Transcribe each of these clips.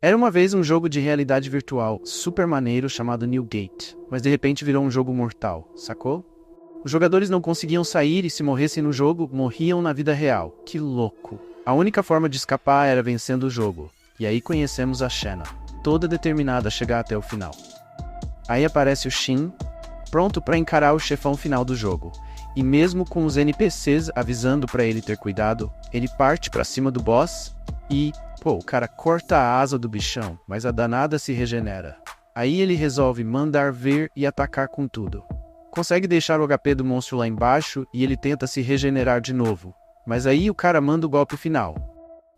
Era uma vez um jogo de realidade virtual super maneiro chamado New Gate, mas de repente virou um jogo mortal, sacou? Os jogadores não conseguiam sair e se morressem no jogo, morriam na vida real. Que louco! A única forma de escapar era vencendo o jogo. E aí conhecemos a Shanna, toda determinada a chegar até o final. Aí aparece o Shin, pronto para encarar o chefão final do jogo. E mesmo com os NPCs avisando para ele ter cuidado, ele parte para cima do boss e, o cara corta a asa do bichão, mas a danada se regenera. Aí ele resolve mandar ver e atacar com tudo. Consegue deixar o HP do monstro lá embaixo e ele tenta se regenerar de novo. Mas aí o cara manda o golpe final.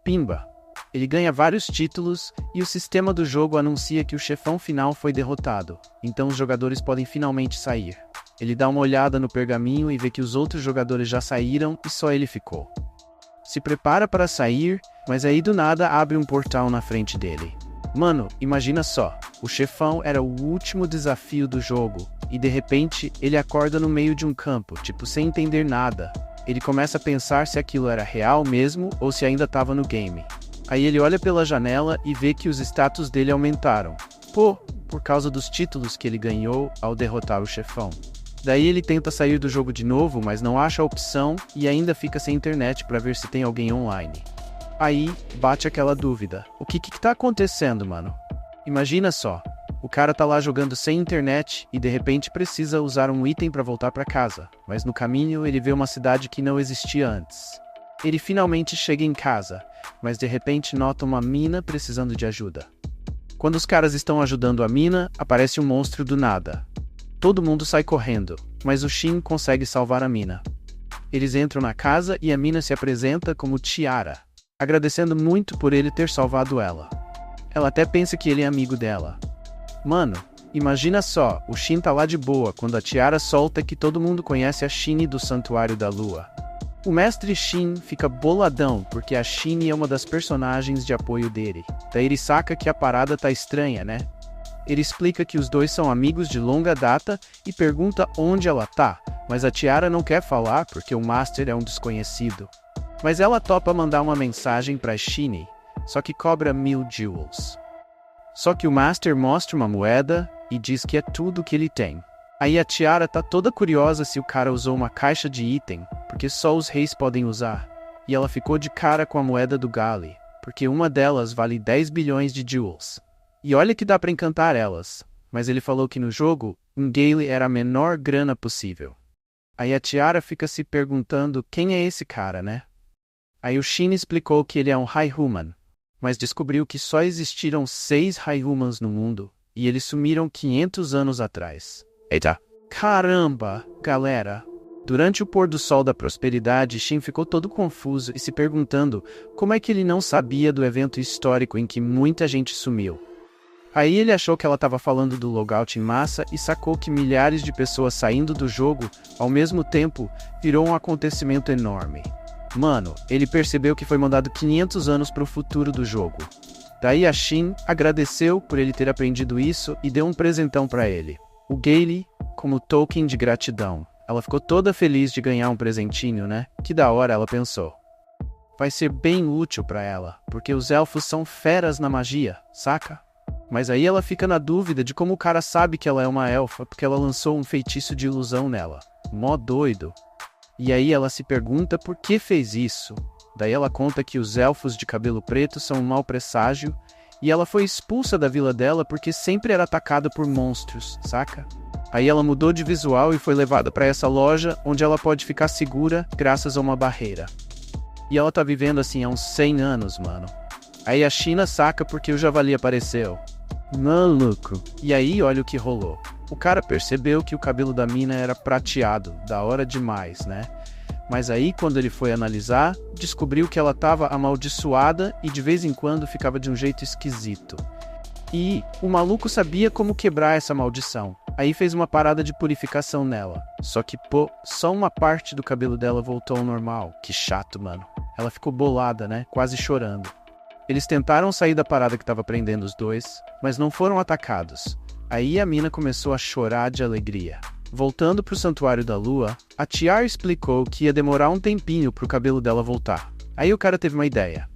Pimba! Ele ganha vários títulos e o sistema do jogo anuncia que o chefão final foi derrotado. Então os jogadores podem finalmente sair. Ele dá uma olhada no pergaminho e vê que os outros jogadores já saíram e só ele ficou. Se prepara para sair, mas aí do nada abre um portal na frente dele. Mano, imagina só, o chefão era o último desafio do jogo, e de repente ele acorda no meio de um campo, sem entender nada. Ele começa a pensar se aquilo era real mesmo ou se ainda estava no game. Aí ele olha pela janela e vê que os status dele aumentaram. Por causa dos títulos que ele ganhou ao derrotar o chefão. Daí ele tenta sair do jogo de novo, mas não acha a opção e ainda fica sem internet para ver se tem alguém online. Aí, bate aquela dúvida. O que tá acontecendo, mano? Imagina só, o cara tá lá jogando sem internet e de repente precisa usar um item para voltar para casa, mas no caminho ele vê uma cidade que não existia antes. Ele finalmente chega em casa, mas de repente nota uma mina precisando de ajuda. Quando os caras estão ajudando a mina, aparece um monstro do nada. Todo mundo sai correndo, mas o Shin consegue salvar a mina. Eles entram na casa e a mina se apresenta como Tiara, agradecendo muito por ele ter salvado ela. Ela até pensa que ele é amigo dela. Mano, imagina só, o Shin tá lá de boa quando a Tiara solta que todo mundo conhece a Shini do Santuário da Lua. O mestre Shin fica boladão porque a Shini é uma das personagens de apoio dele. Daí ele saca que a parada tá estranha, né? Ele explica que os dois são amigos de longa data e pergunta onde ela tá, mas a Tiara não quer falar porque o Master é um desconhecido. Mas ela topa mandar uma mensagem pra Shini, só que cobra 1000 jewels. Só que o Master mostra uma moeda e diz que é tudo que ele tem. Aí a Tiara tá toda curiosa se o cara usou uma caixa de item, porque só os reis podem usar. E ela ficou de cara com a moeda do Gali, porque uma delas vale 10 bilhões de jewels. E olha que dá pra encantar elas, mas ele falou que no jogo, um Gali era a menor grana possível. Aí a Tiara fica se perguntando quem é esse cara, né? Aí o Shin explicou que ele é um High Human, mas descobriu que só existiram 6 High Humans no mundo, e eles sumiram 500 anos atrás. Eita! Caramba, galera! Durante o pôr do sol da prosperidade, Shin ficou todo confuso e se perguntando como é que ele não sabia do evento histórico em que muita gente sumiu. Aí ele achou que ela estava falando do logout em massa e sacou que milhares de pessoas saindo do jogo, ao mesmo tempo, virou um acontecimento enorme. Mano, ele percebeu que foi mandado 500 anos para o futuro do jogo. Daí a Shin agradeceu por ele ter aprendido isso e deu um presentão para ele. O Gali, como token de gratidão. Ela ficou toda feliz de ganhar um presentinho, né? Que da hora, ela pensou. Vai ser bem útil para ela, porque os elfos são feras na magia, saca? Mas aí ela fica na dúvida de como o cara sabe que ela é uma elfa, porque ela lançou um feitiço de ilusão nela. Mó doido. E aí ela se pergunta por que fez isso. Daí ela conta que os elfos de cabelo preto são um mau presságio, e ela foi expulsa da vila dela porque sempre era atacada por monstros, saca? Aí ela mudou de visual e foi levada para essa loja, onde ela pode ficar segura graças a uma barreira. E ela tá vivendo assim há uns 100 anos, mano. Aí a China saca porque o javali apareceu. Maluco. E aí olha o que rolou. O cara percebeu que o cabelo da mina era prateado, da hora demais, né? Mas aí quando ele foi analisar, descobriu que ela estava amaldiçoada e de vez em quando ficava de um jeito esquisito. E o maluco sabia como quebrar essa maldição. Aí fez uma parada de purificação nela. Só que, só uma parte do cabelo dela voltou ao normal. Que chato, mano. Ela ficou bolada, né? Quase chorando. Eles tentaram sair da parada que estava prendendo os dois, mas não foram atacados. Aí a mina começou a chorar de alegria. Voltando pro Santuário da Lua, a Tiara explicou que ia demorar um tempinho pro cabelo dela voltar. Aí o cara teve uma ideia.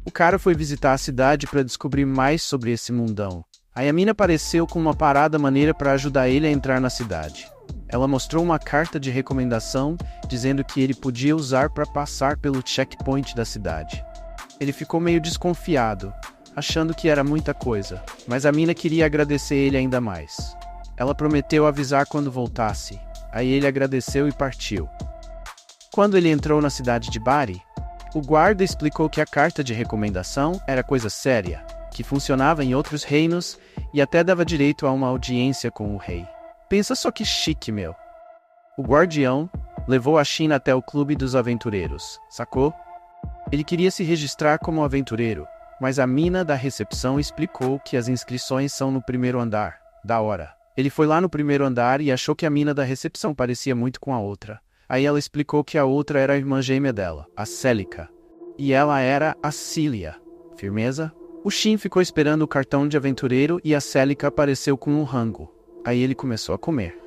O cara foi visitar a cidade para descobrir mais sobre esse mundão. Aí a mina apareceu com uma parada maneira para ajudar ele a entrar na cidade. Ela mostrou uma carta de recomendação dizendo que ele podia usar para passar pelo checkpoint da cidade. Ele ficou meio desconfiado, achando que era muita coisa, mas a mina queria agradecer ele ainda mais. Ela prometeu avisar quando voltasse, aí ele agradeceu e partiu. Quando ele entrou na cidade de Bari, o guarda explicou que a carta de recomendação era coisa séria, que funcionava em outros reinos e até dava direito a uma audiência com o rei. Pensa só que chique, meu. O guardião levou a Shin até o clube dos aventureiros, sacou? Ele queria se registrar como aventureiro, mas a mina da recepção explicou que as inscrições são no primeiro andar. Da hora. Ele foi lá no primeiro andar e achou que a mina da recepção parecia muito com a outra. Aí ela explicou que a outra era a irmã gêmea dela, a Celica. E ela era a Cilia. Firmeza? O Shin ficou esperando o cartão de aventureiro e a Celica apareceu com um rango. Aí ele começou a comer.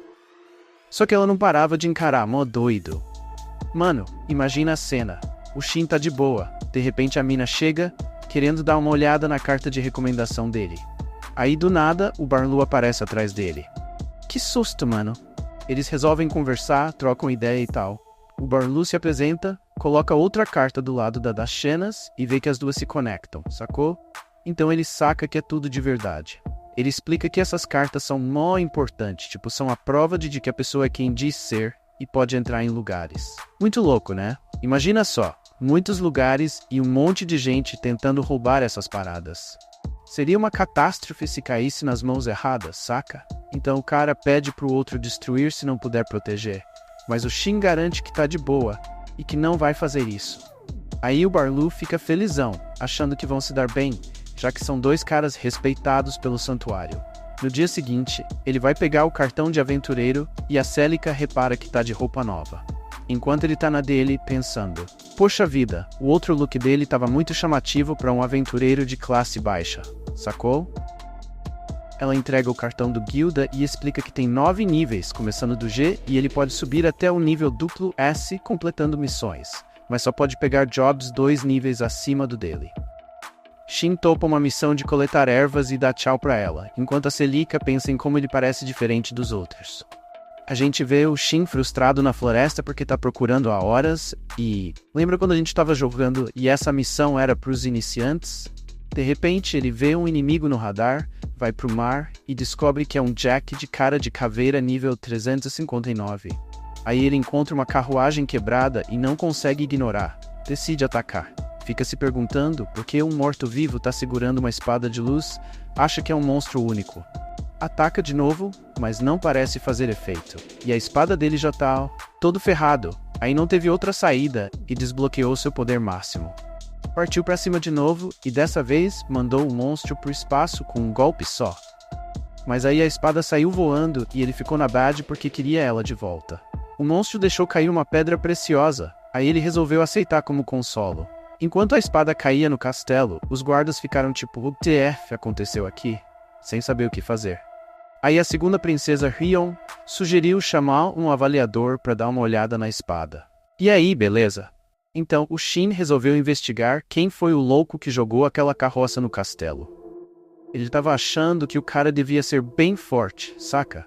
Só que ela não parava de encarar, mó doido. Mano, imagina a cena. O Shin tá de boa. De repente a mina chega, querendo dar uma olhada na carta de recomendação dele. Aí do nada, o Barlu aparece atrás dele. Que susto, mano. Eles resolvem conversar, trocam ideia e tal. O Barlu se apresenta, coloca outra carta do lado da das Shenas e vê que as duas se conectam, sacou? Então ele saca que é tudo de verdade. Ele explica que essas cartas são mó importantes, tipo, são a prova de que a pessoa é quem diz ser e pode entrar em lugares. Muito louco, né? Imagina só, muitos lugares e um monte de gente tentando roubar essas paradas. Seria uma catástrofe se caísse nas mãos erradas, saca? Então o cara pede pro outro destruir se não puder proteger. Mas o Shin garante que tá de boa e que não vai fazer isso. Aí o Barlu fica felizão, achando que vão se dar bem, já que são dois caras respeitados pelo santuário. No dia seguinte, ele vai pegar o cartão de aventureiro e a Celica repara que tá de roupa nova. Enquanto ele tá na dele, pensando, poxa vida, o outro look dele tava muito chamativo para um aventureiro de classe baixa, sacou? Ela entrega o cartão do guilda e explica que tem 9 níveis, começando do G, e ele pode subir até o nível duplo S completando missões, mas só pode pegar jobs 2 níveis acima do dele. Shin topa uma missão de coletar ervas e dá tchau pra ela, enquanto a Celica pensa em como ele parece diferente dos outros. A gente vê o Shin frustrado na floresta porque tá procurando há horas e... Lembra quando a gente tava jogando e essa missão era pros iniciantes? De repente ele vê um inimigo no radar, vai pro mar e descobre que é um Jack de cara de caveira nível 359. Aí ele encontra uma carruagem quebrada e não consegue ignorar, decide atacar. Fica se perguntando por que um morto-vivo tá segurando uma espada de luz, acha que é um monstro único. Ataca de novo, mas não parece fazer efeito. E a espada dele já tá todo ferrado. Aí não teve outra saída e desbloqueou seu poder máximo. Partiu pra cima de novo e dessa vez mandou o monstro pro espaço com um golpe só. Mas aí a espada saiu voando e ele ficou na bad porque queria ela de volta. O monstro deixou cair uma pedra preciosa, aí ele resolveu aceitar como consolo. Enquanto a espada caía no castelo, os guardas ficaram tipo, o TF aconteceu aqui? Sem saber o que fazer. Aí a segunda princesa Rion sugeriu chamar um avaliador para dar uma olhada na espada. E aí, beleza? Então o Shin resolveu investigar quem foi o louco que jogou aquela carroça no castelo. Ele estava achando que o cara devia ser bem forte, saca?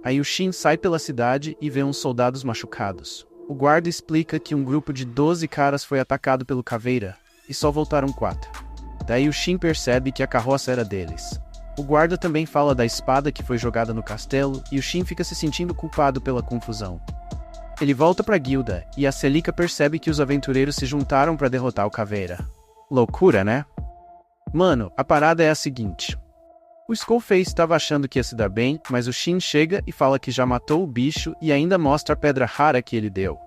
Aí o Shin sai pela cidade e vê uns soldados machucados. O guarda explica que um grupo de 12 caras foi atacado pelo Caveira, e só voltaram 4. Daí o Shin percebe que a carroça era deles. O guarda também fala da espada que foi jogada no castelo, e o Shin fica se sentindo culpado pela confusão. Ele volta pra guilda, e a Celica percebe que os aventureiros se juntaram pra derrotar o Caveira. Loucura, né? Mano, a parada é a seguinte. O Skullface estava achando que ia se dar bem, mas o Shin chega e fala que já matou o bicho e ainda mostra a pedra rara que ele deu.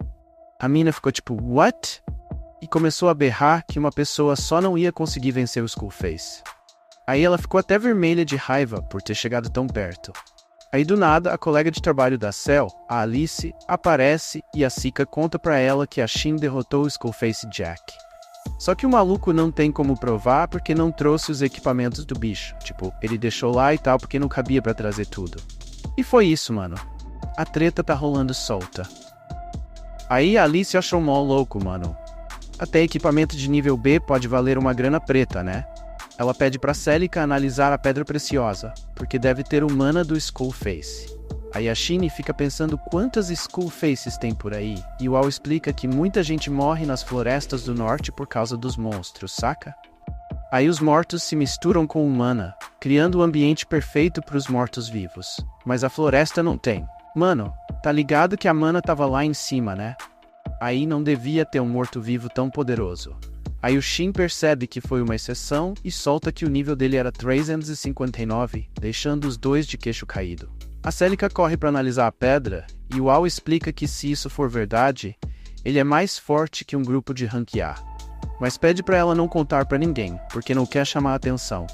A mina ficou tipo, what? E começou a berrar que uma pessoa só não ia conseguir vencer o Skullface. Aí ela ficou até vermelha de raiva por ter chegado tão perto. Aí do nada, a colega de trabalho da Cell, a Alice, aparece e a Sika conta pra ela que a Shin derrotou o Skullface Jack. Só que o maluco não tem como provar porque não trouxe os equipamentos do bicho. Tipo, ele deixou lá e tal porque não cabia pra trazer tudo. E foi isso, mano. A treta tá rolando solta. Aí a Alice achou mó louco, mano. Até equipamento de nível B pode valer uma grana preta, né? Ela pede pra Celica analisar a pedra preciosa, porque deve ter o mana do Skullface. Aí a Shinny fica pensando quantas Skullfaces tem por aí, e o Al explica que muita gente morre nas florestas do norte por causa dos monstros, saca? Aí os mortos se misturam com o mana, criando o ambiente perfeito para os mortos-vivos. Mas a floresta não tem. Mano, tá ligado que a mana tava lá em cima, né? Aí não devia ter um morto-vivo tão poderoso. Aí o Shin percebe que foi uma exceção e solta que o nível dele era 359, deixando os dois de queixo caído. A Celica corre para analisar a pedra, e o Al explica que se isso for verdade, ele é mais forte que um grupo de rank A. Mas pede para ela não contar para ninguém, porque não quer chamar a atenção.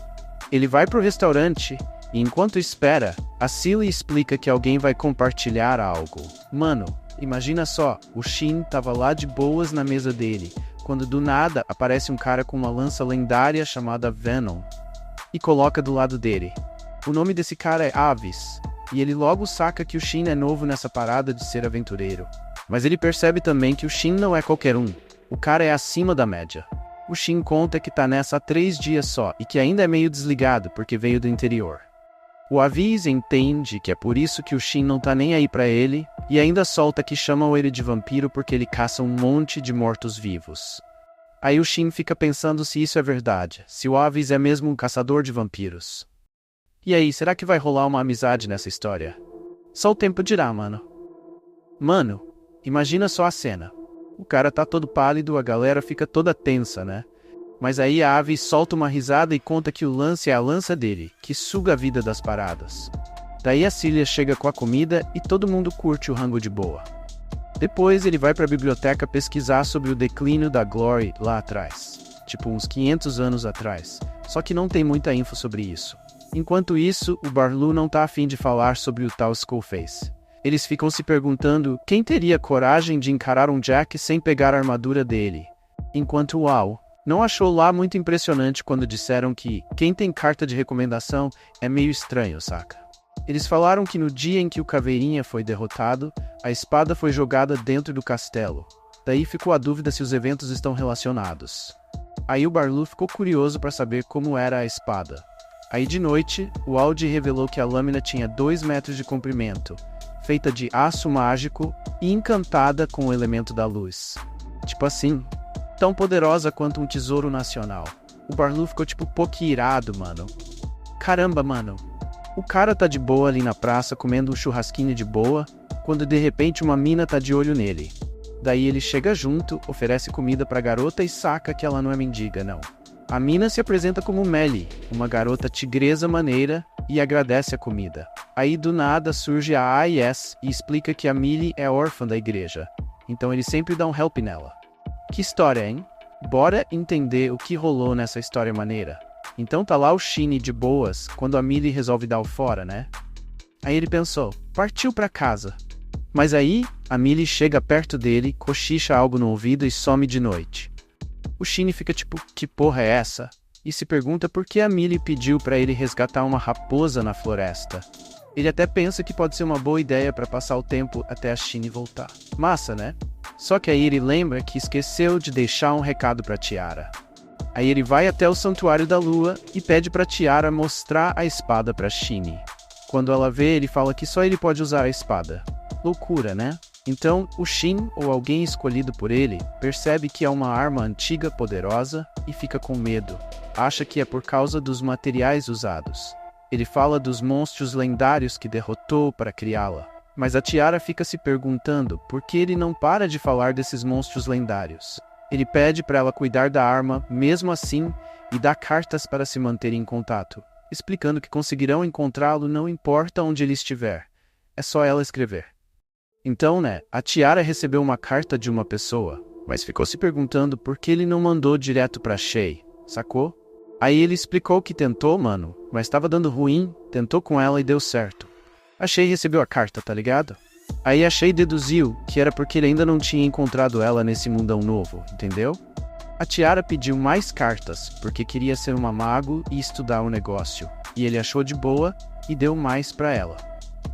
Ele vai pro restaurante, e enquanto espera, a Cilly explica que alguém vai compartilhar algo. Mano, imagina só, o Shin tava lá de boas na mesa dele, quando do nada aparece um cara com uma lança lendária chamada Venom, e coloca do lado dele. O nome desse cara é Avis, e ele logo saca que o Shin é novo nessa parada de ser aventureiro. Mas ele percebe também que o Shin não é qualquer um. O cara é acima da média. O Shin conta que tá nessa há 3 dias só e que ainda é meio desligado porque veio do interior. O Avis entende que é por isso que o Shin não tá nem aí pra ele e ainda solta que chamam ele de vampiro porque ele caça um monte de mortos-vivos. Aí o Shin fica pensando se isso é verdade, se o Avis é mesmo um caçador de vampiros. E aí, será que vai rolar uma amizade nessa história? Só o tempo dirá, mano. Mano, imagina só a cena. O cara tá todo pálido, a galera fica toda tensa, né? Mas aí a Ave solta uma risada e conta que o lance é a lança dele, que suga a vida das paradas. Daí a Cilia chega com a comida e todo mundo curte o rango de boa. Depois ele vai pra biblioteca pesquisar sobre o declínio da Glory lá atrás. Tipo uns 500 anos atrás. Só que não tem muita info sobre isso. Enquanto isso, o Barlu não tá afim de falar sobre o tal Skullface. Eles ficam se perguntando quem teria coragem de encarar um Jack sem pegar a armadura dele. Enquanto o Al não achou lá muito impressionante quando disseram que quem tem carta de recomendação é meio estranho, saca? Eles falaram que no dia em que o Caveirinha foi derrotado, a espada foi jogada dentro do castelo. Daí ficou a dúvida se os eventos estão relacionados. Aí o Barlu ficou curioso para saber como era a espada. Aí de noite, o Aldi revelou que a lâmina tinha 2 metros de comprimento, feita de aço mágico e encantada com o elemento da luz. Tipo assim, tão poderosa quanto um tesouro nacional. O Barlu ficou tipo pouco irado, mano. Caramba, mano. O cara tá de boa ali na praça comendo um churrasquinho de boa, quando de repente uma mina tá de olho nele. Daí ele chega junto, oferece comida pra garota e saca que ela não é mendiga, não. A mina se apresenta como Melly, uma garota tigresa maneira, e agradece a comida. Aí do nada surge a AIS e explica que a Millie é órfã da igreja, então ele sempre dá um help nela. Que história, hein? Bora entender o que rolou nessa história maneira. Então tá lá o Shin de boas, quando a Millie resolve dar o fora, né? Aí ele pensou, partiu pra casa. Mas aí, a Millie chega perto dele, cochicha algo no ouvido e some de noite. O Shin fica tipo, que porra é essa? E se pergunta por que a Millie pediu pra ele resgatar uma raposa na floresta. Ele até pensa que pode ser uma boa ideia pra passar o tempo até a Shin voltar. Massa, né? Só que aí ele lembra que esqueceu de deixar um recado pra Tiara. Aí ele vai até o Santuário da Lua e pede pra Tiara mostrar a espada pra Shin. Quando ela vê, ele fala que só ele pode usar a espada. Loucura, né? Então, o Shin, ou alguém escolhido por ele, percebe que é uma arma antiga poderosa e fica com medo. Acha que é por causa dos materiais usados. Ele fala dos monstros lendários que derrotou para criá-la. Mas a Tiara fica se perguntando por que ele não para de falar desses monstros lendários. Ele pede para ela cuidar da arma, mesmo assim, e dá cartas para se manter em contato, explicando que conseguirão encontrá-lo não importa onde ele estiver. É só ela escrever. Então, né, a Tiara recebeu uma carta de uma pessoa, mas ficou se perguntando por que ele não mandou direto pra Shay, sacou? Aí ele explicou que tentou, mano, mas estava dando ruim, tentou com ela e deu certo. A Shay recebeu a carta, tá ligado? Aí a Shay deduziu que era porque ele ainda não tinha encontrado ela nesse mundão novo, entendeu? A Tiara pediu mais cartas, porque queria ser uma mago e estudar o negócio, e ele achou de boa e deu mais pra ela.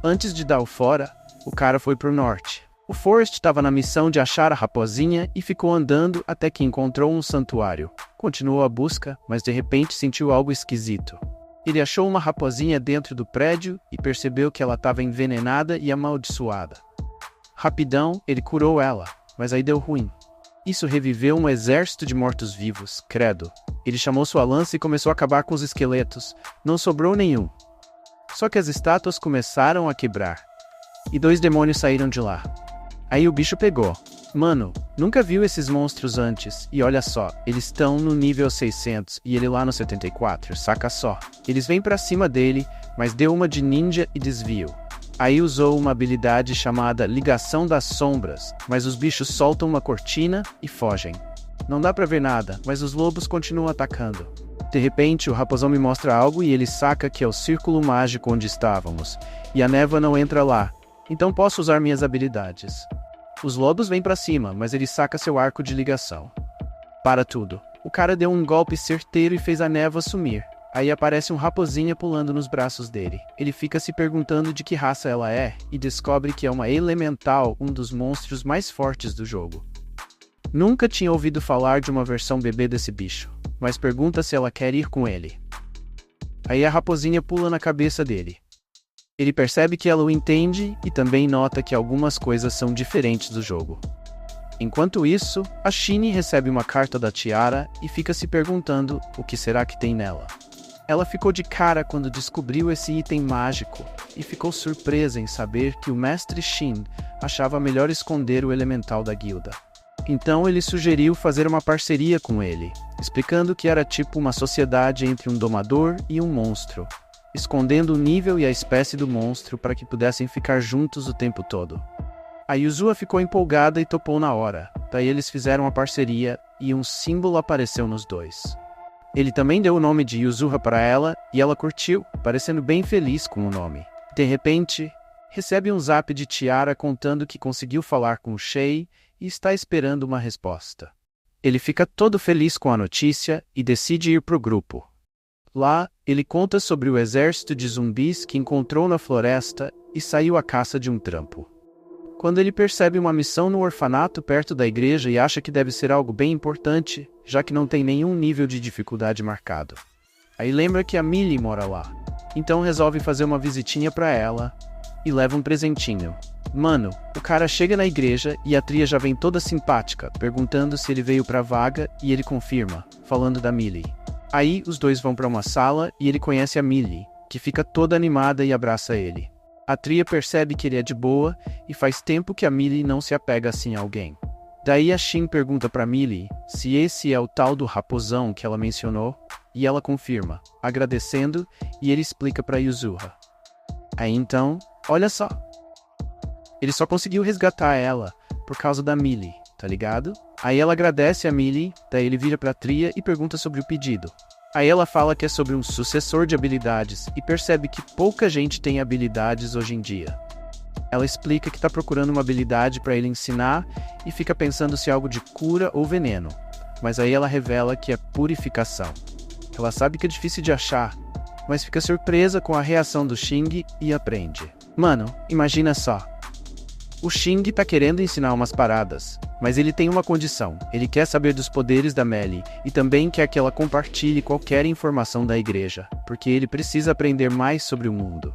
Antes de dar o fora, o cara foi pro norte. O Forrest estava na missão de achar a raposinha e ficou andando até que encontrou um santuário. Continuou a busca, mas de repente sentiu algo esquisito. Ele achou uma raposinha dentro do prédio e percebeu que ela estava envenenada e amaldiçoada. Rapidão, ele curou ela, mas aí deu ruim. Isso reviveu um exército de mortos-vivos, credo. Ele chamou sua lança e começou a acabar com os esqueletos. Não sobrou nenhum. Só que as estátuas começaram a quebrar. E 2 demônios saíram de lá. Aí o bicho pegou. Mano, nunca viu esses monstros antes, e olha só, eles estão no nível 600 e ele lá no 74, saca só. Eles vêm pra cima dele, mas deu uma de ninja e desvio. Aí usou uma habilidade chamada Ligação das Sombras, mas os bichos soltam uma cortina e fogem. Não dá pra ver nada, mas os lobos continuam atacando. De repente, o raposão me mostra algo e ele saca que é o círculo mágico onde estávamos, e a névoa não entra lá, então posso usar minhas habilidades. Os lobos vêm pra cima, mas ele saca seu arco de ligação. Para tudo. O cara deu um golpe certeiro e fez a névoa sumir. Aí aparece um raposinha pulando nos braços dele. Ele fica se perguntando de que raça ela é e descobre que é uma elemental, um dos monstros mais fortes do jogo. Nunca tinha ouvido falar de uma versão bebê desse bicho, mas pergunta se ela quer ir com ele. Aí a raposinha pula na cabeça dele. Ele percebe que ela o entende e também nota que algumas coisas são diferentes do jogo. Enquanto isso, a Shinny recebe uma carta da Tiara e fica se perguntando o que será que tem nela. Ela ficou de cara quando descobriu esse item mágico e ficou surpresa em saber que o Mestre Shin achava melhor esconder o elemental da guilda. Então ele sugeriu fazer uma parceria com ele, explicando que era tipo uma sociedade entre um domador e um monstro, escondendo o nível e a espécie do monstro para que pudessem ficar juntos o tempo todo. A Yuzua ficou empolgada e topou na hora, daí eles fizeram a parceria e um símbolo apareceu nos dois. Ele também deu o nome de Yuzura para ela e ela curtiu, parecendo bem feliz com o nome. De repente, recebe um zap de Tiara contando que conseguiu falar com o Shay e está esperando uma resposta. Ele fica todo feliz com a notícia e decide ir pro grupo. Lá, ele conta sobre o exército de zumbis que encontrou na floresta e saiu à caça de um trampo. Quando ele percebe uma missão no orfanato perto da igreja e acha que deve ser algo bem importante, já que não tem nenhum nível de dificuldade marcado. Aí lembra que a Millie mora lá, então resolve fazer uma visitinha pra ela e leva um presentinho. Mano, o cara chega na igreja e a Tria já vem toda simpática, perguntando se ele veio pra vaga e ele confirma, falando da Millie. Aí, os dois vão pra uma sala e ele conhece a Millie, que fica toda animada e abraça ele. A Tria percebe que ele é de boa e faz tempo que a Millie não se apega assim a alguém. Daí a Shin pergunta pra Millie se esse é o tal do raposão que ela mencionou, e ela confirma, agradecendo, e ele explica pra Yuzura. Aí então, olha só. Ele só conseguiu resgatar ela por causa da Millie, tá ligado? Aí ela agradece a Millie, daí ele vira pra Tria e pergunta sobre o pedido. Aí ela fala que é sobre um sucessor de habilidades e percebe que pouca gente tem habilidades hoje em dia. Ela explica que tá procurando uma habilidade pra ele ensinar e fica pensando se é algo de cura ou veneno. Mas aí ela revela que é purificação. Ela sabe que é difícil de achar, mas fica surpresa com a reação do Xing e aprende. Mano, imagina só. O Xing tá querendo ensinar umas paradas, mas ele tem uma condição. Ele quer saber dos poderes da Melly e também quer que ela compartilhe qualquer informação da igreja, porque ele precisa aprender mais sobre o mundo.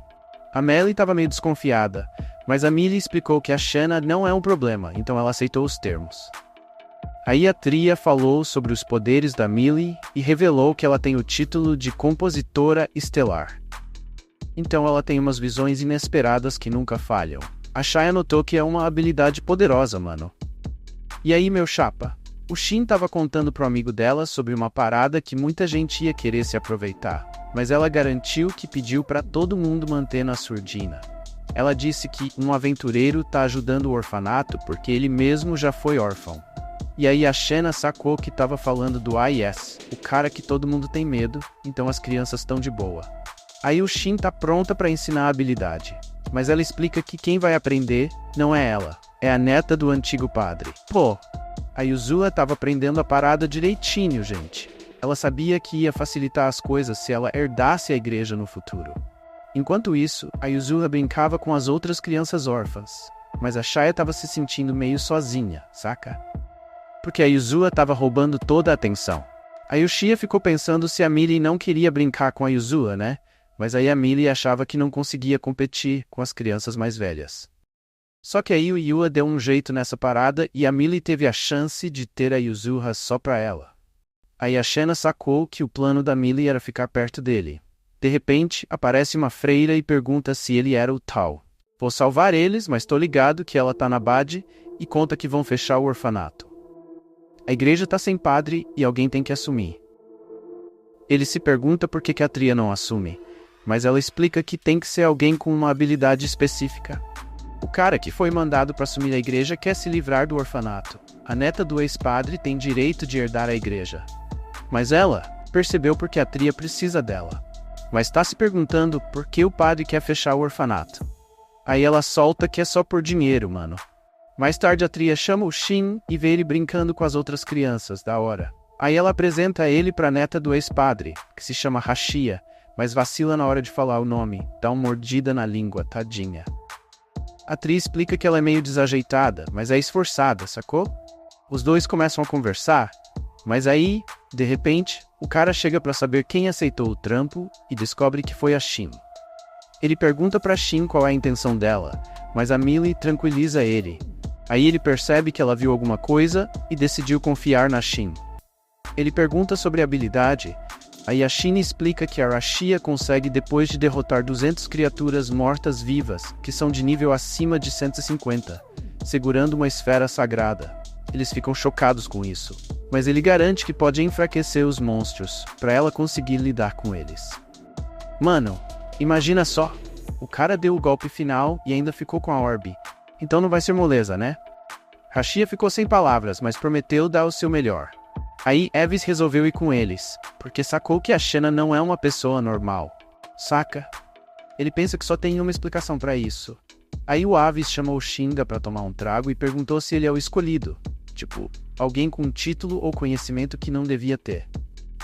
A Melly estava meio desconfiada, mas a Millie explicou que a Shanna não é um problema, então ela aceitou os termos. Aí a Tria falou sobre os poderes da Millie e revelou que ela tem o título de Compositora Estelar. Então ela tem umas visões inesperadas que nunca falham. A Shai notou que é uma habilidade poderosa, mano. E aí, meu chapa? O Shin tava contando pro amigo dela sobre uma parada que muita gente ia querer se aproveitar, mas ela garantiu que pediu pra todo mundo manter na surdina. Ela disse que um aventureiro tá ajudando o orfanato porque ele mesmo já foi órfão. E aí a Shanna sacou que tava falando do AIS, o cara que todo mundo tem medo, então as crianças estão de boa. Aí o Shin tá pronta pra ensinar a habilidade, mas ela explica que quem vai aprender não é ela, é a neta do antigo padre. Pô, a Yuzua tava aprendendo a parada direitinho, gente. Ela sabia que ia facilitar as coisas se ela herdasse a igreja no futuro. Enquanto isso, a Yuzura brincava com as outras crianças órfãs. mas a Shaya tava se sentindo meio sozinha, saca? Porque a Yuzua tava roubando toda a atenção. A Uchiha ficou pensando se a Millie não queria brincar com a Yuzua, né? Mas aí a Millie achava que não conseguia competir com as crianças mais velhas. Só que aí o Yua deu um jeito nessa parada e a Millie teve a chance de ter a Yuzua só pra ela. Aí a Shena sacou que o plano da Millie era ficar perto dele. De repente, aparece uma freira e pergunta se ele era o tal. Vou salvar eles, mas tô ligado que ela tá na Bade e conta que vão fechar o orfanato. A igreja tá sem padre e alguém tem que assumir. Ele se pergunta por que a Tria não assume, mas ela explica que tem que ser alguém com uma habilidade específica. O cara que foi mandado para assumir a igreja quer se livrar do orfanato. A neta do ex-padre tem direito de herdar a igreja. Mas ela percebeu porque a Tria precisa dela. Mas está se perguntando por que o padre quer fechar o orfanato. Aí ela solta que é só por dinheiro, mano. Mais tarde a Tria chama o Shin e vê ele brincando com as outras crianças, da hora. Aí ela apresenta ele pra neta do ex-padre, que se chama Hashia, mas vacila na hora de falar o nome, dá uma mordida na língua, tadinha. A Tria explica que ela é meio desajeitada, mas é esforçada, sacou? Os dois começam a conversar, mas aí, de repente, o cara chega pra saber quem aceitou o trampo e descobre que foi a Shin. Ele pergunta pra Shin qual é a intenção dela, mas a Millie tranquiliza ele. Aí ele percebe que ela viu alguma coisa e decidiu confiar na Shin. Ele pergunta sobre a habilidade, aí a Shin explica que a Rashia consegue depois de derrotar 200 criaturas mortas-vivas, que são de nível acima de 150, segurando uma esfera sagrada. Eles ficam chocados com isso, mas ele garante que pode enfraquecer os monstros, para ela conseguir lidar com eles. Mano, imagina só, o cara deu o golpe final e ainda ficou com a orbe, então não vai ser moleza, né? Rashia ficou sem palavras, mas prometeu dar o seu melhor. Aí Evis resolveu ir com eles, porque sacou que a Shena não é uma pessoa normal. Saca? Ele pensa que só tem uma explicação pra isso. Aí o Avis chamou o Shinga pra tomar um trago e perguntou se ele é o escolhido. Tipo, alguém com título ou conhecimento que não devia ter.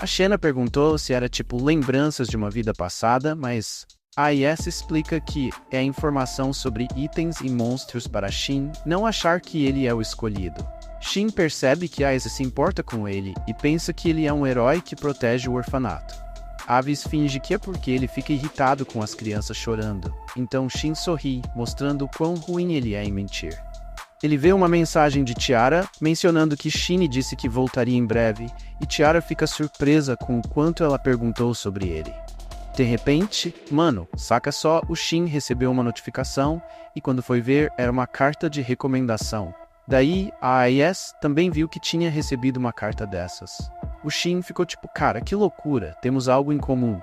A Shena perguntou se era tipo lembranças de uma vida passada, mas a IS explica que é informação sobre itens e monstros para Shin não achar que ele é o escolhido. Shin percebe que Aiza se importa com ele e pensa que ele é um herói que protege o orfanato. Avis finge que é porque ele fica irritado com as crianças chorando, então Shin sorri, mostrando o quão ruim ele é em mentir. Ele vê uma mensagem de Tiara, mencionando que Shin disse que voltaria em breve, e Tiara fica surpresa com o quanto ela perguntou sobre ele. De repente, mano, saca só, o Shin recebeu uma notificação, e quando foi ver, era uma carta de recomendação. Daí, a AIS também viu que tinha recebido uma carta dessas. O Shin ficou tipo, cara, que loucura, temos algo em comum.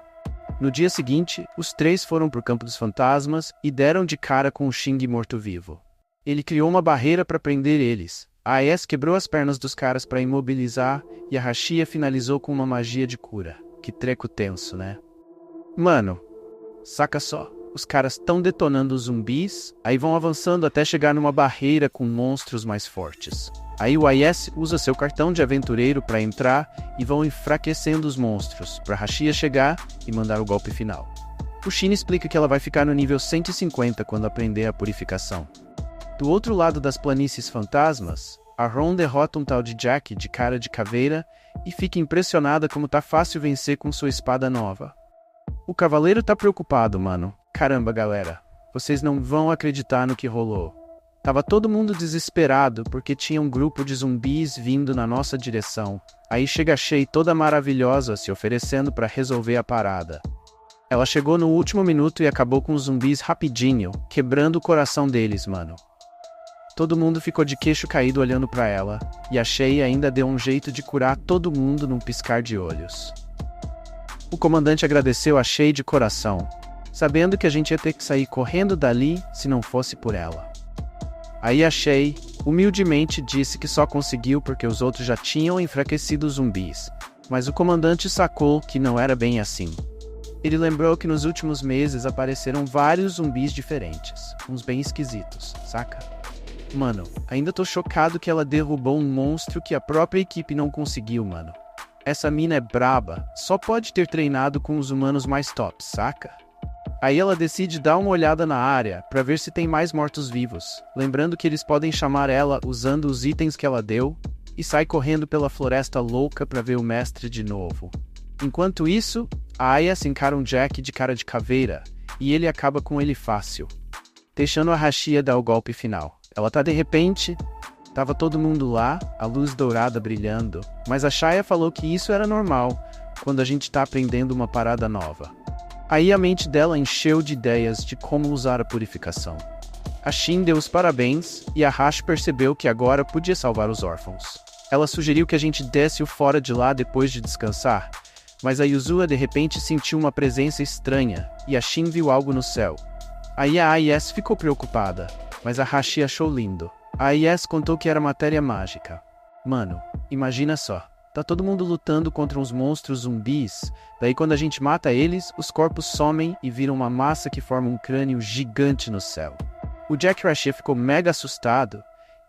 No dia seguinte, os três foram pro campo dos fantasmas e deram de cara com o Shin morto-vivo. Ele criou uma barreira para prender eles. A AIS quebrou as pernas dos caras para imobilizar e a Rashia finalizou com uma magia de cura. Que treco tenso, né? Mano, saca só. Os caras estão detonando os zumbis, aí vão avançando até chegar numa barreira com monstros mais fortes. Aí o AIS usa seu cartão de aventureiro para entrar e vão enfraquecendo os monstros, para Rashia chegar e mandar o golpe final. O Shin explica que ela vai ficar no nível 150 quando aprender a purificação. Do outro lado das planícies fantasmas, a Ron derrota um tal de Jack de cara de caveira e fica impressionada como tá fácil vencer com sua espada nova. O cavaleiro tá preocupado, mano. Caramba, galera, vocês não vão acreditar no que rolou. Tava todo mundo desesperado porque tinha um grupo de zumbis vindo na nossa direção. Aí chega a Shay toda maravilhosa se oferecendo pra resolver a parada. Ela chegou no último minuto e acabou com os zumbis rapidinho, quebrando o coração deles, mano. Todo mundo ficou de queixo caído olhando pra ela, e a Shay ainda deu um jeito de curar todo mundo num piscar de olhos. O comandante agradeceu a Shay de coração, sabendo que a gente ia ter que sair correndo dali se não fosse por ela. Aí a Shay, humildemente, disse que só conseguiu porque os outros já tinham enfraquecido os zumbis, mas o comandante sacou que não era bem assim. Ele lembrou que nos últimos meses apareceram vários zumbis diferentes, uns bem esquisitos, saca? Mano, ainda tô chocado que ela derrubou um monstro que a própria equipe não conseguiu, mano. Essa mina é braba, só pode ter treinado com os humanos mais tops, saca? Aí ela decide dar uma olhada na área para ver se tem mais mortos-vivos, lembrando que eles podem chamar ela usando os itens que ela deu, e sai correndo pela floresta louca para ver o mestre de novo. Enquanto isso, a Aya encara um Jack de cara de caveira, e ele acaba com ele fácil, deixando a Rashia dar o golpe final. Ela tá de repente, tava todo mundo lá, a luz dourada brilhando, mas a Shaya falou que isso era normal, quando a gente tá aprendendo uma parada nova. Aí a mente dela encheu de ideias de como usar a purificação. A Shin deu os parabéns, e a Hash percebeu que agora podia salvar os órfãos. Ela sugeriu que a gente desse-o fora de lá depois de descansar, mas a Yuzua de repente sentiu uma presença estranha, e a Shin viu algo no céu. Aí a AIS ficou preocupada, mas a Hashi achou lindo. A AIS contou que era matéria mágica. Mano, imagina só. Tá todo mundo lutando contra uns monstros zumbis, daí quando a gente mata eles, os corpos somem e viram uma massa que forma um crânio gigante no céu. O Jack Rashia ficou mega assustado,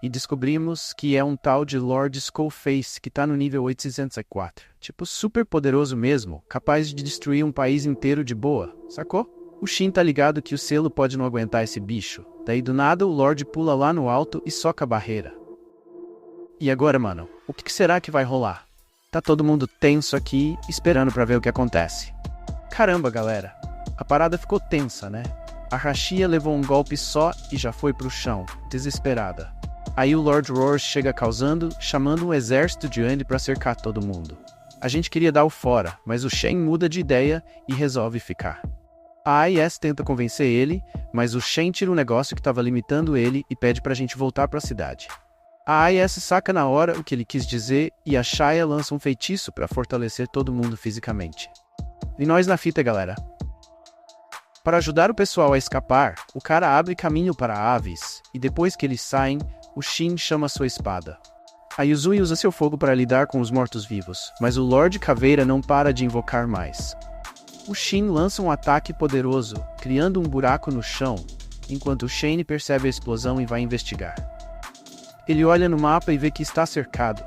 e descobrimos que é um tal de Lord Skullface que tá no nível 804. Tipo, super poderoso mesmo, capaz de destruir um país inteiro de boa, sacou? O Shin tá ligado que o selo pode não aguentar esse bicho, daí do nada o Lord pula lá no alto e soca a barreira. E agora, mano, o que será que vai rolar? Tá todo mundo tenso aqui, esperando pra ver o que acontece. Caramba, galera. A parada ficou tensa, né? A Rashia levou um golpe só e já foi pro chão, desesperada. Aí o Lord Roar chega causando, chamando um exército de Andy pra cercar todo mundo. A gente queria dar o fora, mas o Shen muda de ideia e resolve ficar. A AIS tenta convencer ele, mas o Shen tira um negócio que tava limitando ele e pede pra gente voltar pra cidade. A AIS saca na hora o que ele quis dizer e a Shaya lança um feitiço para fortalecer todo mundo fisicamente. E nós na fita, galera. Para ajudar o pessoal a escapar, o cara abre caminho para aves, e depois que eles saem, o Shin chama sua espada. A Yuzui usa seu fogo para lidar com os mortos-vivos, mas o Lord Caveira não para de invocar mais. O Shin lança um ataque poderoso, criando um buraco no chão, enquanto o Shane percebe a explosão e vai investigar. Ele olha no mapa e vê que está cercado,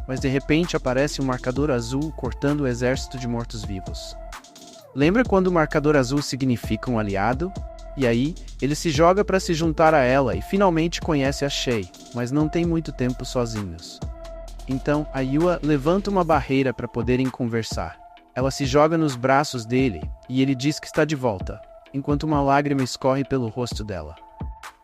mas de repente aparece um marcador azul cortando o exército de mortos-vivos. Lembra quando o marcador azul significa um aliado? E aí, ele se joga para se juntar a ela e finalmente conhece a Shay, mas não tem muito tempo sozinhos. Então, a Yua levanta uma barreira para poderem conversar. Ela se joga nos braços dele e ele diz que está de volta, enquanto uma lágrima escorre pelo rosto dela.